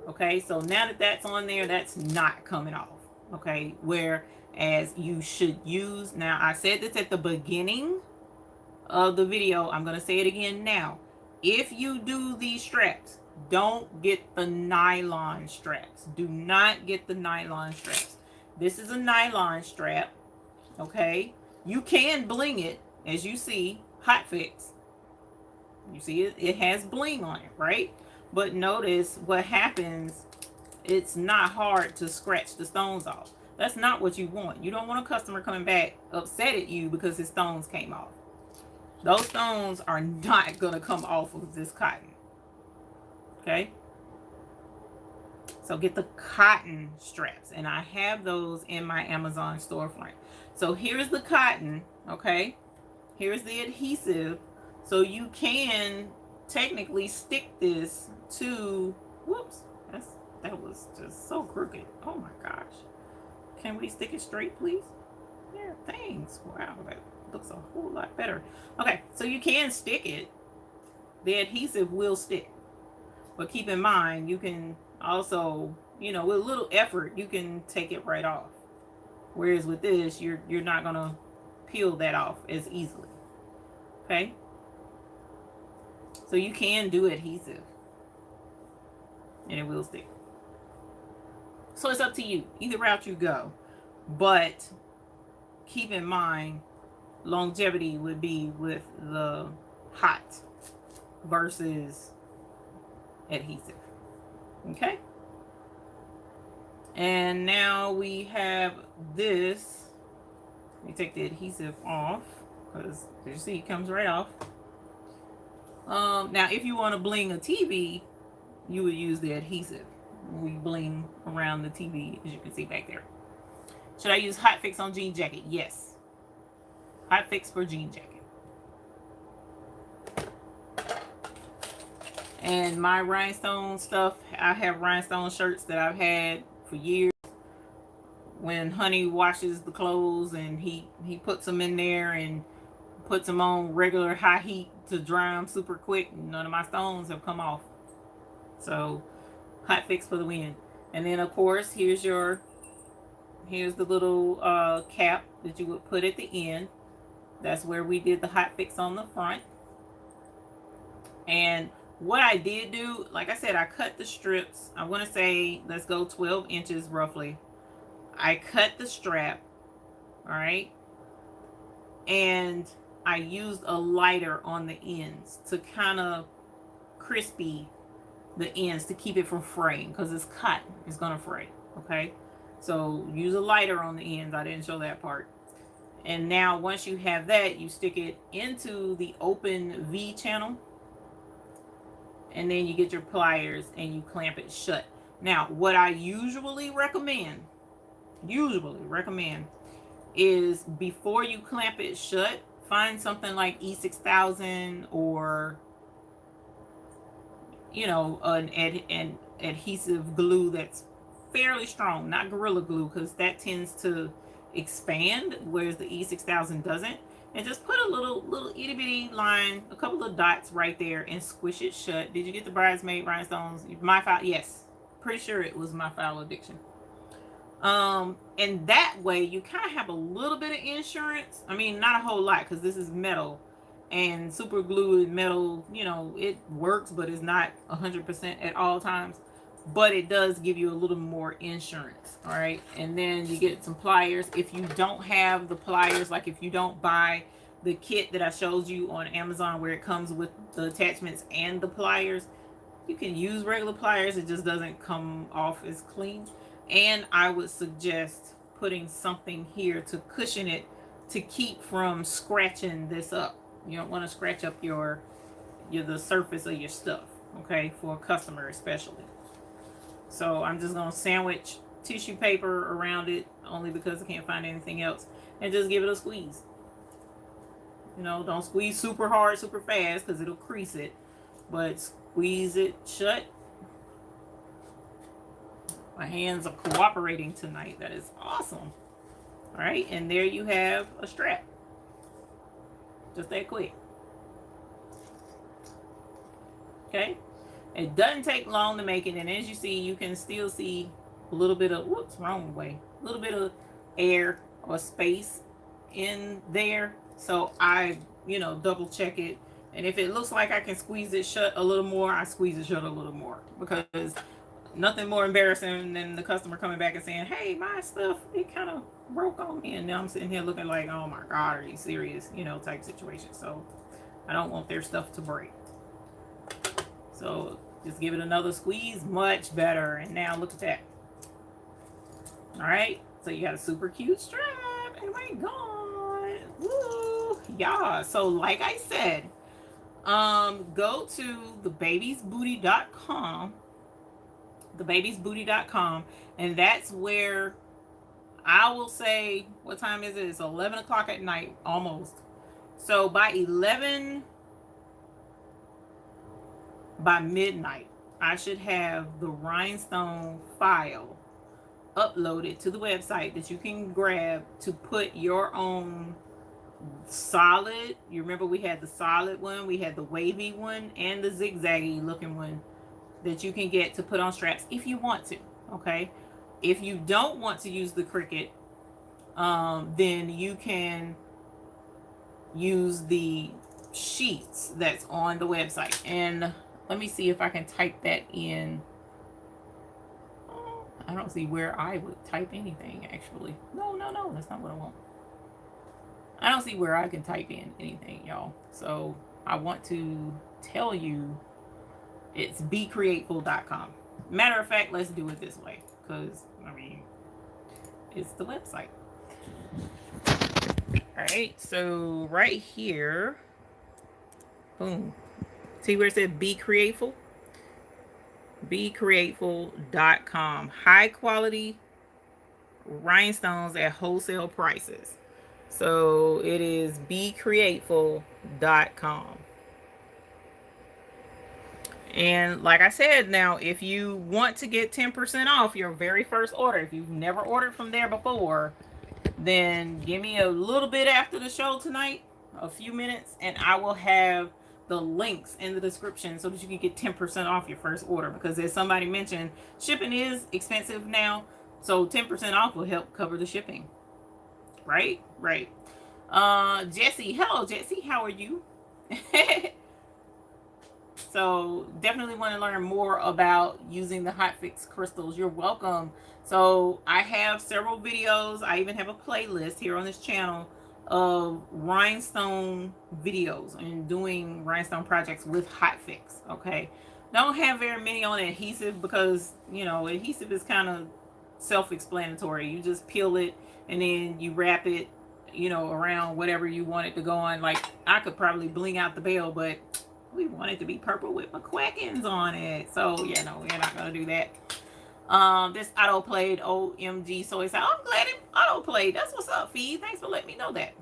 Okay, so now that that's on there, that's not coming off. Okay, whereas you should use, now I said this at the beginning of the video, I'm going to say it again now. If you do these straps, don't get the nylon straps. Do not get the nylon straps. This is a nylon strap. Okay, you can bling it, as you see, hot fix. You see it has bling on it, right? But notice what happens, it's not hard to scratch the stones off. That's not what you want. You don't want a customer coming back upset at you because his stones came off. Those stones are not going to come off of this cotton. Okay? So get the cotton straps. And I have those in my Amazon storefront. So here's the cotton, okay? Here's the adhesive. So you can technically stick this to, whoops, that was just so crooked. Oh my gosh. Can we stick it straight, please? Yeah, thanks. Wow, that looks a whole lot better. Okay, so you can stick it. The adhesive will stick. But keep in mind, you can also, you know, with a little effort, you can take it right off. Whereas with this, you're not gonna peel that off as easily. Okay? So you can do adhesive. And it will stick. So it's up to you. Either route you go. But keep in mind, longevity would be with the hot versus adhesive. Okay? And now we have this. Let me take the adhesive off, because you see it comes right off. Now if you want to bling a TV, you would use the adhesive. We bling around the TV, as you can see back there. Should I use hot fix on jean jacket? Yes. Hot fix for jean jacket. And my rhinestone stuff, I have rhinestone shirts that I've had for years. When honey washes the clothes and he puts them in there and puts them on regular high heat to dry them super quick, none of my stones have come off. So hot fix for the win. And then of course here's the little cap that you would put at the end. That's where we did the hot fix on the front. And what I did do, like I said, I cut the strips. I want to say, let's go 12 inches roughly. I cut the strap, all right, and I used a lighter on the ends to kind of crispy the ends to keep it from fraying, because it's cotton, it's gonna fray. Okay, so use a lighter on the ends. I didn't show that part. And now once you have that, you stick it into the open V channel, and then you get your pliers and you clamp it shut. Now what I usually recommend is, before you clamp it shut, find something like E6000, or you know, an adhesive glue that's fairly strong, not Gorilla Glue, because that tends to expand, whereas the E6000 doesn't. And just put a little itty bitty line, a couple of dots right there, and squish it shut. Did you get the Bridesmaid Rhinestones? My file, yes, pretty sure it was My Foul Addiction. And that way you kind of have a little bit of insurance. I mean, not a whole lot, because this is metal, and super glue and metal, you know, it works, but it's not 100% at all times. But it does give you a little more insurance. All right, and then you get some pliers. If you don't have the pliers, like if you don't buy the kit that I showed you on Amazon, where it comes with the attachments and the pliers, you can use regular pliers. It just doesn't come off as clean. And I would suggest putting something here to cushion it, to keep from scratching this up. You don't want to scratch up the surface of your stuff, okay, for a customer especially. So I'm just going to sandwich tissue paper around it, only because I can't find anything else, and just give it a squeeze. You know, don't squeeze super hard, super fast, because it'll crease it, but squeeze it shut. My hands are cooperating tonight. That is awesome. All right, and there you have a strap. Just that quick. Okay, it doesn't take long to make it, and as you see, you can still see a little bit of, whoops, wrong way, a little bit of air or space in there. So I, you know, double check it, and if it looks like I can squeeze it shut a little more, I squeeze it shut a little more, because nothing more embarrassing than the customer coming back and saying, hey, my stuff, it kind of broke on me, and now I'm sitting here looking like, oh my God, are you serious, you know, type situation. So I don't want their stuff to break. So just give it another squeeze, much better. And now look at that. All right, so you got a super cute strap. Oh my God, woo, yeah. So like I said, go to thebabiesbooty.com, thebabiesbooty.com, and that's where I will say, what time is it? It's 11 o'clock at night, almost. So by midnight, I should have the rhinestone file uploaded to the website that you can grab to put your own solid. You remember we had the solid one, we had the wavy one, and the zigzaggy looking one that you can get to put on straps if you want to. Okay, if you don't want to use the Cricut, then you can use the sheets that's on the website. And let me see if I can type that in. I don't see where I would type anything, actually. No, that's not what I want. I don't see where I can type in anything, y'all. So I want to tell you it's becreateful.com. Matter of fact, let's do it this way, because I mean, it's the website. All right, so right here, boom. See where it said Be Createful? BeCreateful.com. High quality rhinestones at wholesale prices. So it is BeCreateful.com. And like I said, now if you want to get 10% off your very first order, if you've never ordered from there before, then give me a little bit after the show tonight, a few minutes, and I will have the links in the description so that you can get 10% off your first order, because as somebody mentioned, shipping is expensive now, so 10% off will help cover the shipping. Right. Jesse, hello Jesse, how are you? So definitely want to learn more about using the hotfix crystals. You're welcome. So I have several videos. I even have a playlist here on this channel of rhinestone videos and doing rhinestone projects with hotfix. Okay. Don't have very many on adhesive because, you know, adhesive is kind of self-explanatory. You just peel it and then you wrap it, you know, around whatever you want it to go on. Like I could probably bling out the bell, but we want it to be purple with McQuackins on it. So yeah, no, we're not gonna do that. This auto played OMG, so it's I'm glad it auto played. That's what's up, Feed. Thanks for letting me know that.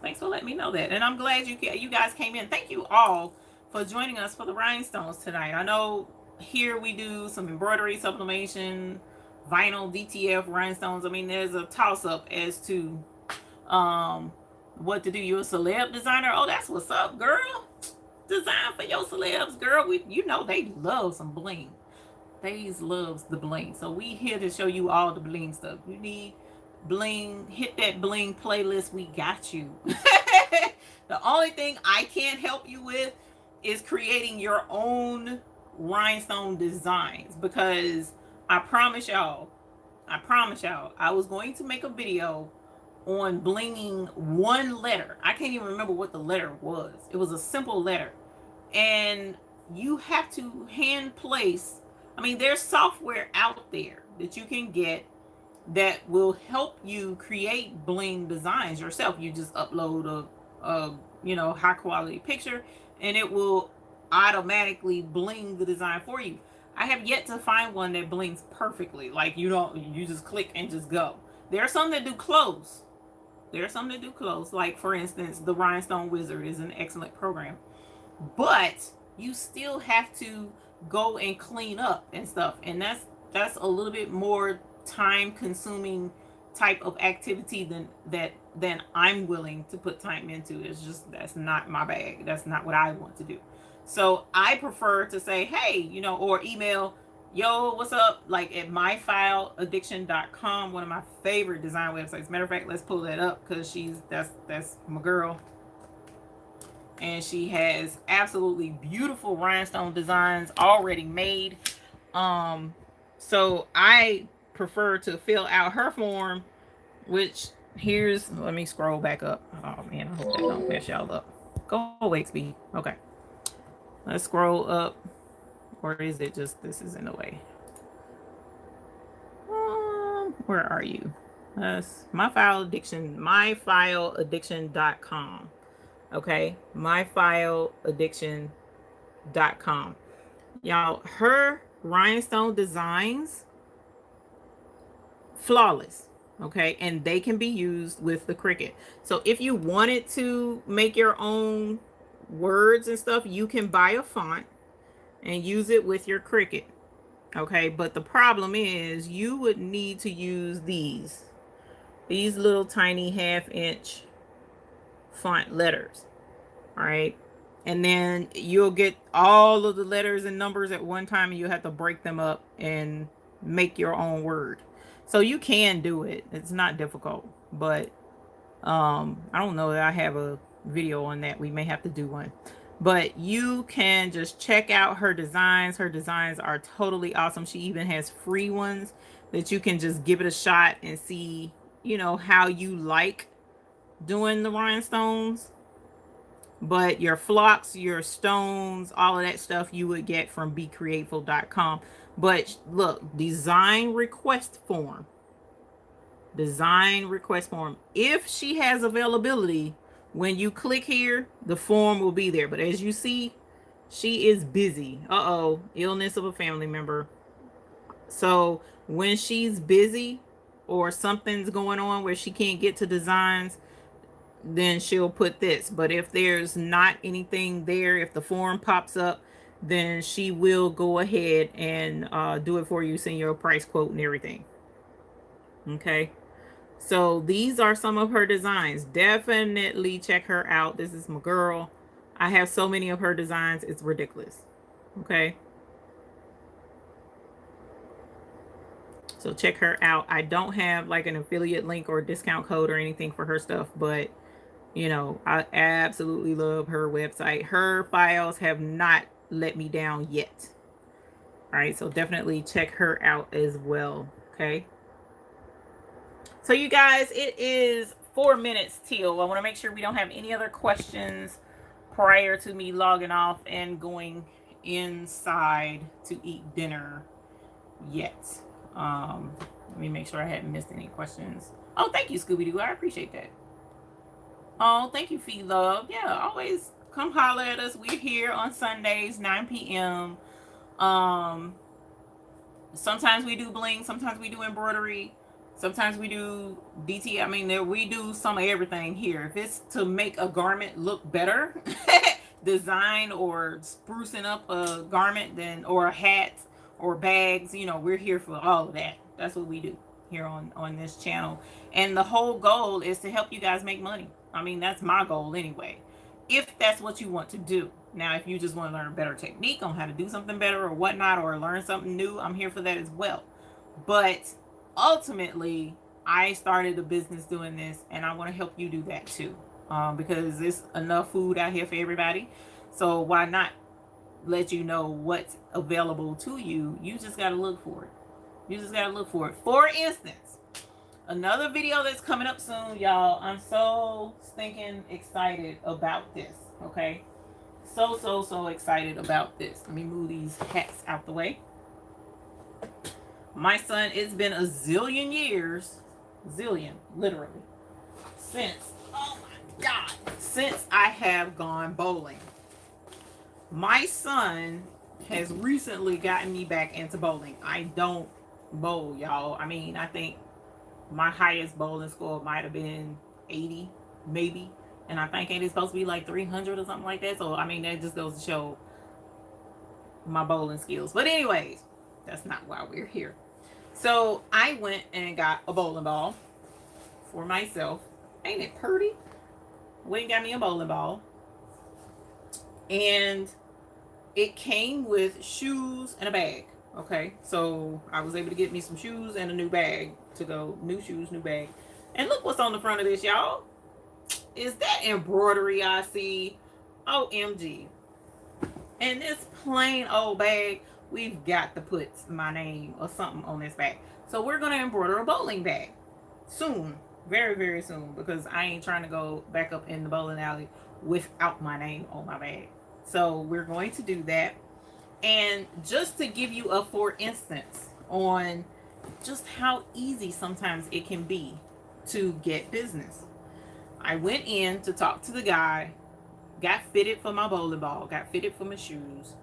Thanks for letting me know that. And I'm glad you guys came in. Thank you all for joining us for the rhinestones tonight. I know here we do some embroidery, sublimation, vinyl, DTF, rhinestones. I mean, there's a toss-up as to what to do. You're a celeb designer. Oh, that's what's up, girl. Design for your celebs, girl. You know they love some bling. They loves the bling. So we here to show you all the bling stuff. You need bling, hit that bling playlist. We got you. The only thing I can't help you with is creating your own rhinestone designs, because I promise y'all, I was going to make a video on blinging one letter. I can't even remember what the letter was. It was a simple letter. And you have to hand place. I mean, there's software out there that you can get that will help you create bling designs yourself. You just upload a you know, high quality picture and it will automatically bling the design for you. I have yet to find one that blings perfectly. Like you just click and just go. There are some that do close. Like for instance, the Rhinestone Wizard is an excellent program. But you still have to go and clean up and stuff. And that's a little bit more time consuming type of activity than I'm willing to put time into. It's just, that's not my bag. That's not what I want to do. So I prefer to say, hey, you know, or email, yo, what's up? Like at myfileaddiction.com, one of my favorite design websites. Matter of fact, let's pull that up because that's my girl. And she has absolutely beautiful rhinestone designs already made. So I prefer to fill out her form, which let me scroll back up. Oh man, I hope that don't mess y'all up. Go away, Speed. Okay. Let's scroll up. Or is it just this is in the way? Where are you? That's myfileaddiction.com. Okay, myfileaddiction.com. Y'all, her rhinestone designs, flawless. Okay, and they can be used with the Cricut. So if you wanted to make your own words and stuff, you can buy a font and use it with your Cricut. Okay, but the problem is you would need to use these little tiny 1/2-inch font letters. All right, and then you'll get all of the letters and numbers at one time and you have to break them up and make your own word. So you can do it. It's not difficult, but I don't know that I have a video on that. We may have to do one, but you can just check out her designs. Her designs are totally awesome. She even has free ones that you can just give it a shot and see, you know, how you like doing the rhinestones. But your flocks, your stones, all of that stuff you would get from becreateful.com. But look, design request form. If she has availability, when you click here, the form will be there. But as you see, she is busy. Illness of a family member. So when she's busy or something's going on where she can't get to designs, then she'll put this. But if there's not anything there, if the form pops up, then she will go ahead and do it for you, send you a price quote and everything. Okay, so these are some of her designs. Definitely check her out. This is my girl. I have so many of her designs, it's ridiculous. Okay, so check her out. I don't have like an affiliate link or discount code or anything for her stuff, but You know, I absolutely love her website. Her files have not let me down yet. All right, so definitely check her out as well. Okay. So you guys, it is 4 minutes till. I want to make sure we don't have any other questions prior to me logging off and going inside to eat dinner yet. Let me make sure I hadn't missed any questions. Oh, thank you, Scooby-Doo. I appreciate that. Oh, thank you, Fee Love. Yeah, always come holler at us. We're here on Sundays, 9 p.m. Sometimes we do bling, sometimes we do embroidery, sometimes we do DT. I mean, we do some of everything here. If it's to make a garment look better, design or sprucing up a garment, then or a hat or bags, you know, we're here for all of that. That's what we do here on this channel. And the whole goal is to help you guys make money. I mean, that's my goal anyway, if that's what you want to do. Now, if you just want to learn a better technique on how to do something better or whatnot, or learn something new, I'm here for that as well. But ultimately, I started a business doing this, and I want to help you do that too, because there's enough food out here for everybody. So why not let you know what's available to you? You just got to look for it. You just got to look for it. For instance, another video that's coming up soon, y'all. I'm so stinking excited about this, okay? So excited about this. Let me move these hats out the way. My son, it's been a zillion years, zillion, literally, since, oh my God, since I have gone bowling. My son has recently gotten me back into bowling. I don't bowl, y'all. I mean, I think my highest bowling score might have been 80, maybe. And I think it is supposed to be like 300 or something like that. So, I mean, that just goes to show my bowling skills. But anyways, that's not why we're here. So, I went and got a bowling ball for myself. Ain't it pretty? Went and got me a bowling ball. And it came with shoes and a bag. Okay, so I was able to get me some shoes and a new bag to go. New shoes, new bag. And look what's on the front of this, y'all. Is that embroidery I see? OMG. And this plain old bag, we've got to put my name or something on this bag. So we're going to embroider a bowling bag soon. Very, very soon. Because I ain't trying to go back up in the bowling alley without my name on my bag. So we're going to do that. And just to give you a for instance on just how easy sometimes it can be to get business. I went in to talk to the guy, got fitted for my bowling ball, got fitted for my shoes.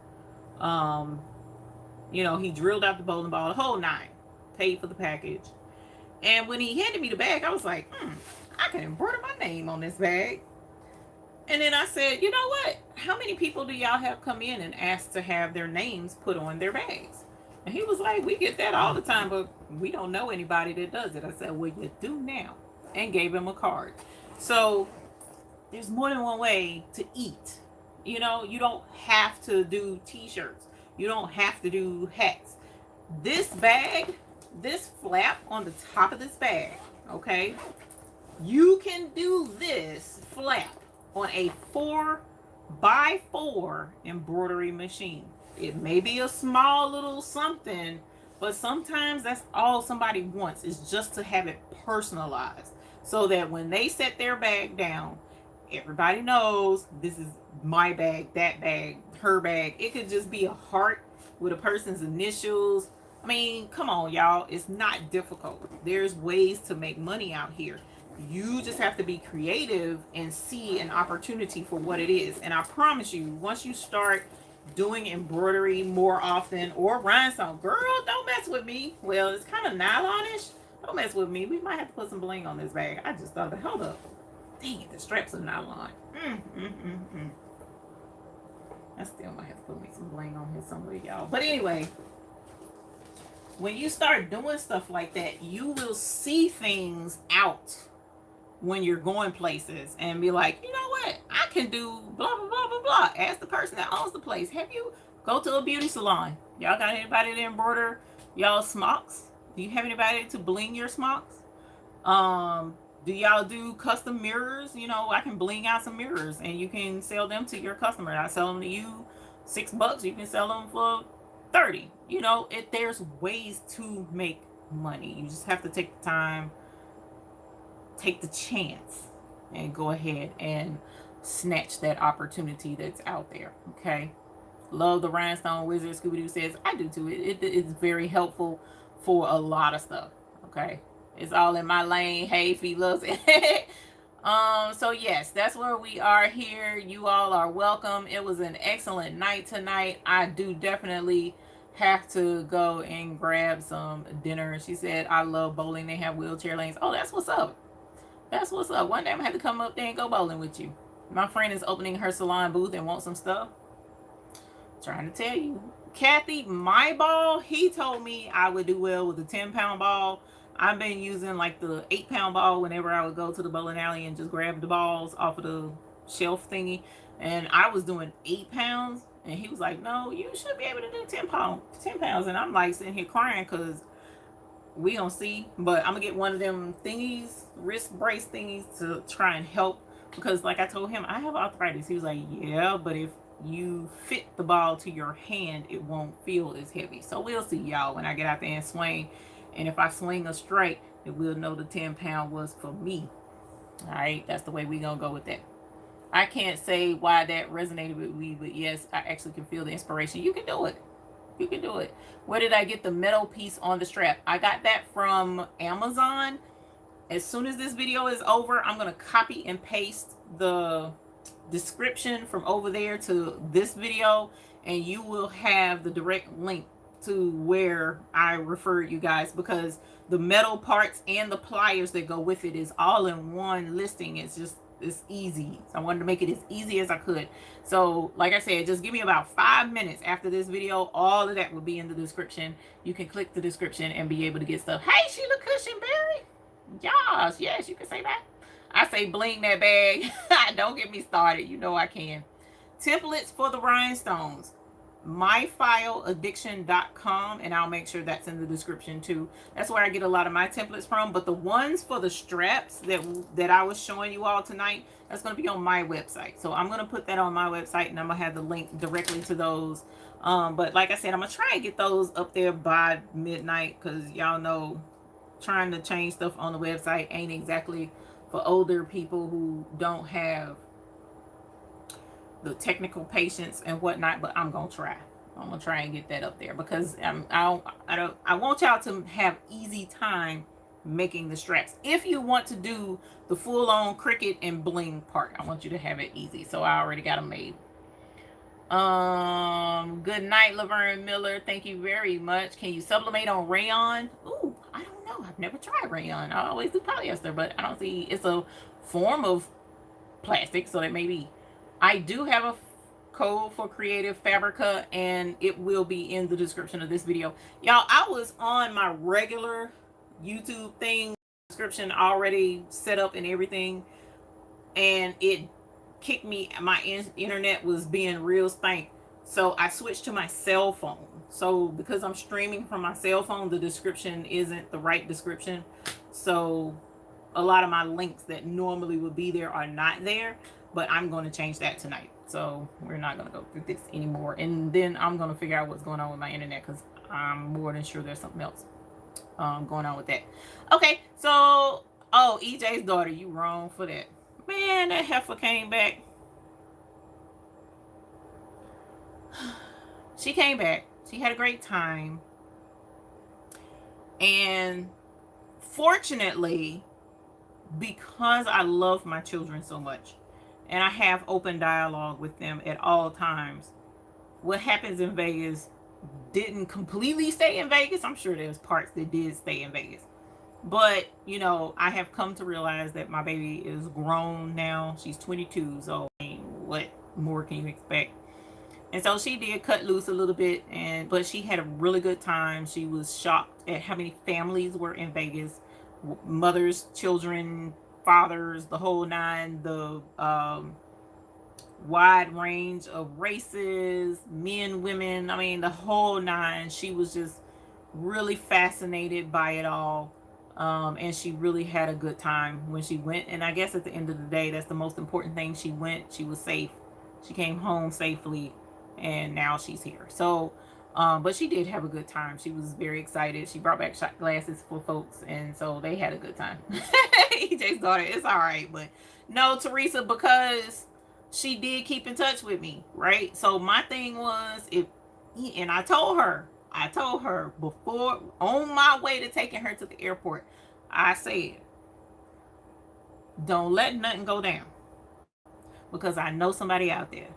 You know, he drilled out the bowling ball, the whole nine, paid for the package. And when he handed me the bag, I was like, I can embroider my name on this bag. And then I said, you know what? How many people do y'all have come in and ask to have their names put on their bags? And he was like, we get that all the time, but we don't know anybody that does it. I said, well, you do now. And gave him a card. So there's more than one way to eat. You know, you don't have to do t-shirts. You don't have to do hats. This bag, this flap on the top of this bag, okay, you can do this flap on a 4x4 embroidery machine. It may be a small little something, but sometimes that's all somebody wants, is just to have it personalized. So that when they set their bag down, everybody knows this is my bag, that bag, her bag. It could just be a heart with a person's initials. I mean, come on, y'all. It's not difficult. There's ways to make money out here. You just have to be creative and see an opportunity for what it is. And I promise you, once you start doing embroidery more often, or rhinestone, girl, don't mess with me. Well, it's kind of nylonish. Don't mess with me. We might have to put some bling on this bag. I just thought of it. Hold up. Dang it, the straps are nylon. I still might have to put me some bling on here somewhere, y'all. But anyway, when you start doing stuff like that, you will see things out when you're going places and be like, you know what? I can do blah, blah, blah, blah, blah. Ask the person that owns the place. Have you go to a beauty salon? Y'all got anybody to embroider y'all smocks? Do you have anybody to bling your smocks? Do y'all do custom mirrors? You know, I can bling out some mirrors and you can sell them to your customer. I sell them to you $6. You can sell them for 30. You know, there's ways to make money. You just have to take the time, take the chance, and go ahead and snatch that opportunity that's out there. Okay. Love the Rhinestone Wizard. Scooby-Doo says, I do too. It's very helpful for a lot of stuff. Okay. It's all in my lane. Hey, Fee loves it. So yes, that's where we are here. You all are welcome. It was an excellent night tonight. I do definitely have to go and grab some dinner. She said, I love bowling. They have wheelchair lanes. Oh, that's what's up. That's what's up. One day I'm gonna have to come up there and go bowling with you. My friend is opening her salon booth and wants some stuff. Trying to tell you. Kathy, my ball, he told me I would do well with a 10-pound ball. I've been using like the 8-pound ball whenever I would go to the bowling alley and just grab the balls off of the shelf thingy. And I was doing 8 pounds. And he was like, no, you should be able to do 10 pounds. And I'm like sitting here crying because we don't see. But I'm going to get one of them thingies, wrist brace thingies to try and help. Because like I told him, I have arthritis. He was like, yeah, but if you fit the ball to your hand, it won't feel as heavy. So we'll see, y'all, when I get out there and swing. And if I swing a straight, then we'll know the 10-pound was for me. All right, that's the way we gonna go with that. I can't say why that resonated with me, but yes, I actually can feel the inspiration. You can do it. You can do it. Where did I get the metal piece on the strap? I got that from Amazon. As soon as this video is over, I'm gonna copy and paste the description from over there to this video, and you will have the direct link to where I referred you guys, because the metal parts and the pliers that go with it is all in one listing. It's easy. So I wanted to make it as easy as I could. So like I said, just give me about 5 minutes after this video. All of that will be in the description. You can click the description and be able to get stuff. Hey, Sheila Cushionberry. Yes, you can say that. I say bling that bag. Don't get me started. You know I can. Templates for the rhinestones. myfileaddiction.com, and I'll make sure that's in the description too. That's where I get a lot of my templates from. But the ones for the straps that I was showing you all tonight, that's going to be on my website. So I'm going to put that on my website, and I'm going to have the link directly to those. But like I said, I'm going to try and get those up there by midnight, because y'all know trying to change stuff on the website ain't exactly for older people who don't have the technical patience and whatnot. But I'm gonna try. I'm gonna try and get that up there, because I want y'all to have easy time making the straps. If you want to do the full-on Cricut and bling part, I want you to have it easy. So I already got them made. Good night, Laverne Miller. Thank you very much. Can you sublimate on rayon? Ooh, I don't know. I've never tried rayon. I always do polyester, but I don't see. It's a form of plastic, so that may be. I do have a code for Creative Fabrica, and it will be in the description of this video. Y'all, I was on my regular YouTube thing, description already set up and everything, and it kicked me. My internet was being real stank, so I switched to my cell phone. So because I'm streaming from my cell phone, the description isn't the right description. So a lot of my links that normally would be there are not there, but I'm going to change that tonight. So we're not going to go through this anymore. And then I'm going to figure out what's going on with my internet, because I'm more than sure there's something else going on with that. Okay, so, oh, EJ's daughter, you wrong for that. Man, that heifer came back. She came back. She had a great time. And fortunately, because I love my children so much, and I have open dialogue with them at all times, what happens in Vegas didn't completely stay in Vegas. I'm sure there's parts that did stay in Vegas. But, you know, I have come to realize that my baby is grown now. She's 22, so I mean, what more can you expect? And so she did cut loose a little bit, but she had a really good time. She was shocked at how many families were in Vegas. Mothers, children, fathers, the whole nine, the wide range of races, men, women, I mean, the whole nine. She was just really fascinated by it all. And she really had a good time when she went. And I guess at the end of the day, that's the most important thing. She went, she was safe, she came home safely, and now she's here. So but she did have a good time. She was very excited. She brought back shot glasses for folks, and so they had a good time. EJ's daughter, it's all right. But no, Teresa, because she did keep in touch with me, right? So my thing was, and I told her before, on my way to taking her to the airport, I said, don't let nothing go down, because I know somebody out there,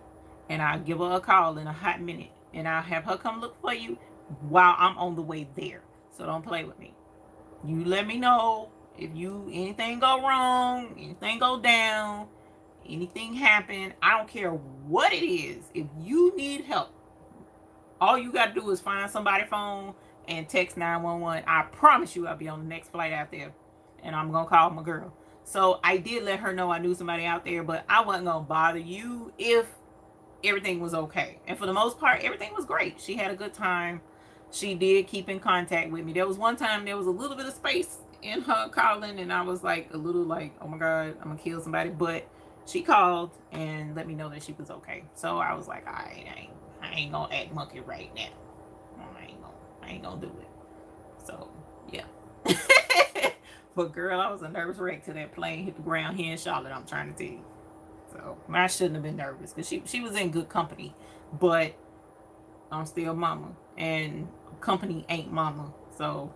and I'll give her a call in a hot minute, and I'll have her come look for you while I'm on the way there. So don't play with me. You let me know if anything go wrong, anything go down, anything happen. I don't care what it is. If you need help, all you got to do is find somebody's phone and text 911. I promise you I'll be on the next flight out there, and I'm going to call my girl. So I did let her know I knew somebody out there, but I wasn't going to bother you if everything was okay. And for the most part, everything was great. She had a good time. She did keep in contact with me. There was one time there was a little bit of space in her calling, and I was like a little like, oh my God, I'm going to kill somebody. But she called and let me know that she was okay. So I was like, I ain't gonna act monkey right now. I ain't gonna do it. So yeah. But girl, I was a nervous wreck till that plane hit the ground here in Charlotte, I'm trying to tell you. So I shouldn't have been nervous, because she was in good company. But I'm still mama, and company ain't mama. So,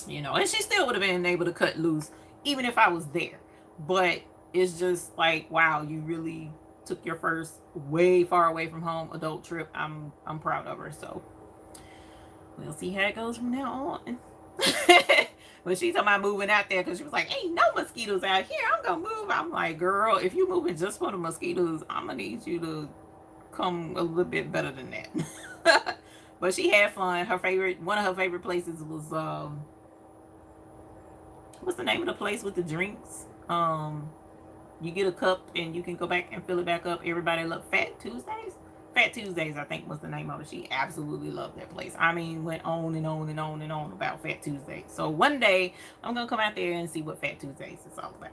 and she still would have been able to cut loose even if I was there. But it's just like, wow, you really took your first way far away from home adult trip. I'm proud of her. So we'll see how it goes from now on. But she talking about moving out there, because she was like, ain't no mosquitoes out here, I'm gonna move. I'm like, girl, if you moving just for the mosquitoes, I'm gonna need you to come a little bit better than that. But she had fun. One of her favorite places was what's the name of the place with the drinks? You get a cup and you can go back and fill it back up. Everybody loved Fat Tuesdays. Fat Tuesdays, I think, was the name of it. She absolutely loved that place. I mean, went on and on and on and on about Fat Tuesdays. So one day, I'm going to come out there and see what Fat Tuesdays is all about.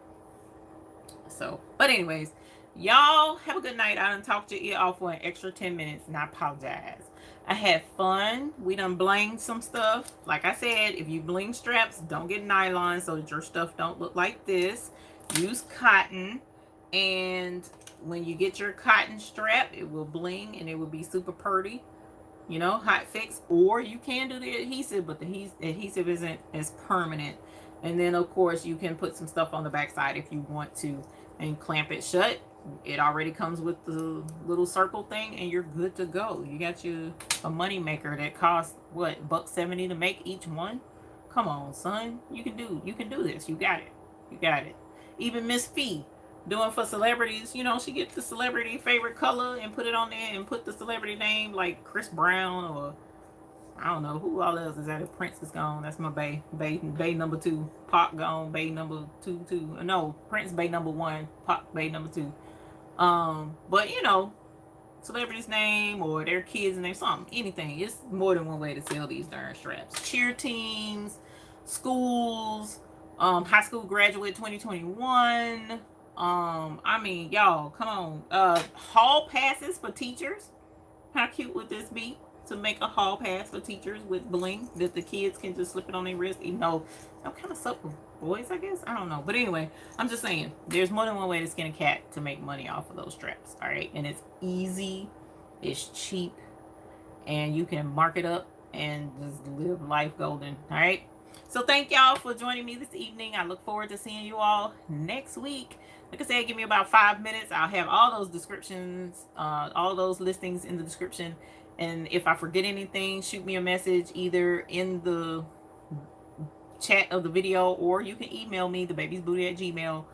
So, but anyways, y'all have a good night. I done talked your ear off for an extra 10 minutes, and I apologize. I had fun. We done blinged some stuff. Like I said, if you bling straps, don't get nylon so that your stuff don't look like this. Use cotton, and when you get your cotton strap, it will bling and it will be super pretty. Hot fix, or you can do the adhesive, but the adhesive isn't as permanent. And then of course you can put some stuff on the back side if you want to, and clamp it shut. It already comes with the little circle thing, and you're good to go. You got a money maker that costs what, $1.70 to make each one. Come on, son, you can do this. You got it. Even Miss Fee, doing for celebrities, she gets the celebrity favorite color and put it on there, and put the celebrity name like Chris Brown, or I don't know who all else is that. If Prince is gone, that's my bae number 2. Pop gone, bae number 2. No, Prince bae number 1, Pop bae number 2. But celebrity's name or their kids' name, something, anything. It's more than one way to sell these darn straps. Cheer teams, schools, high school graduate 2021. I mean, y'all, come on. Hall passes for teachers. How cute would this be to make a hall pass for teachers with bling that the kids can just slip it on their wrist? Even though I'm kind of suck with boys, I guess. I don't know. But anyway, I'm just saying, there's more than one way to skin a cat to make money off of those straps. All right. And it's easy, it's cheap, and you can mark it up and just live life golden. All right. So thank y'all for joining me this evening. I look forward to seeing you all next week. Like I said, give me about 5 minutes. I'll have all those descriptions, all those listings in the description. And if I forget anything, shoot me a message either in the chat of the video, or you can email me, thebabiesbooty@gmail.com,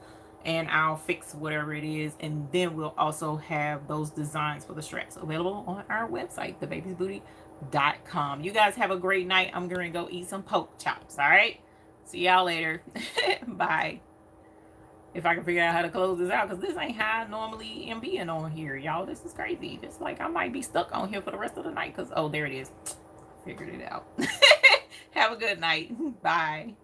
and I'll fix whatever it is. And then we'll also have those designs for the straps available on our website, thebabiesbooty.com. You guys have a great night. I'm going to go eat some pork chops. All right. See y'all later. Bye. If I can figure out how to close this out, because this ain't how I normally am being on here, y'all. This is crazy. It's like I might be stuck on here for the rest of the night, because, oh, there it is. Figured it out. Have a good night. Bye.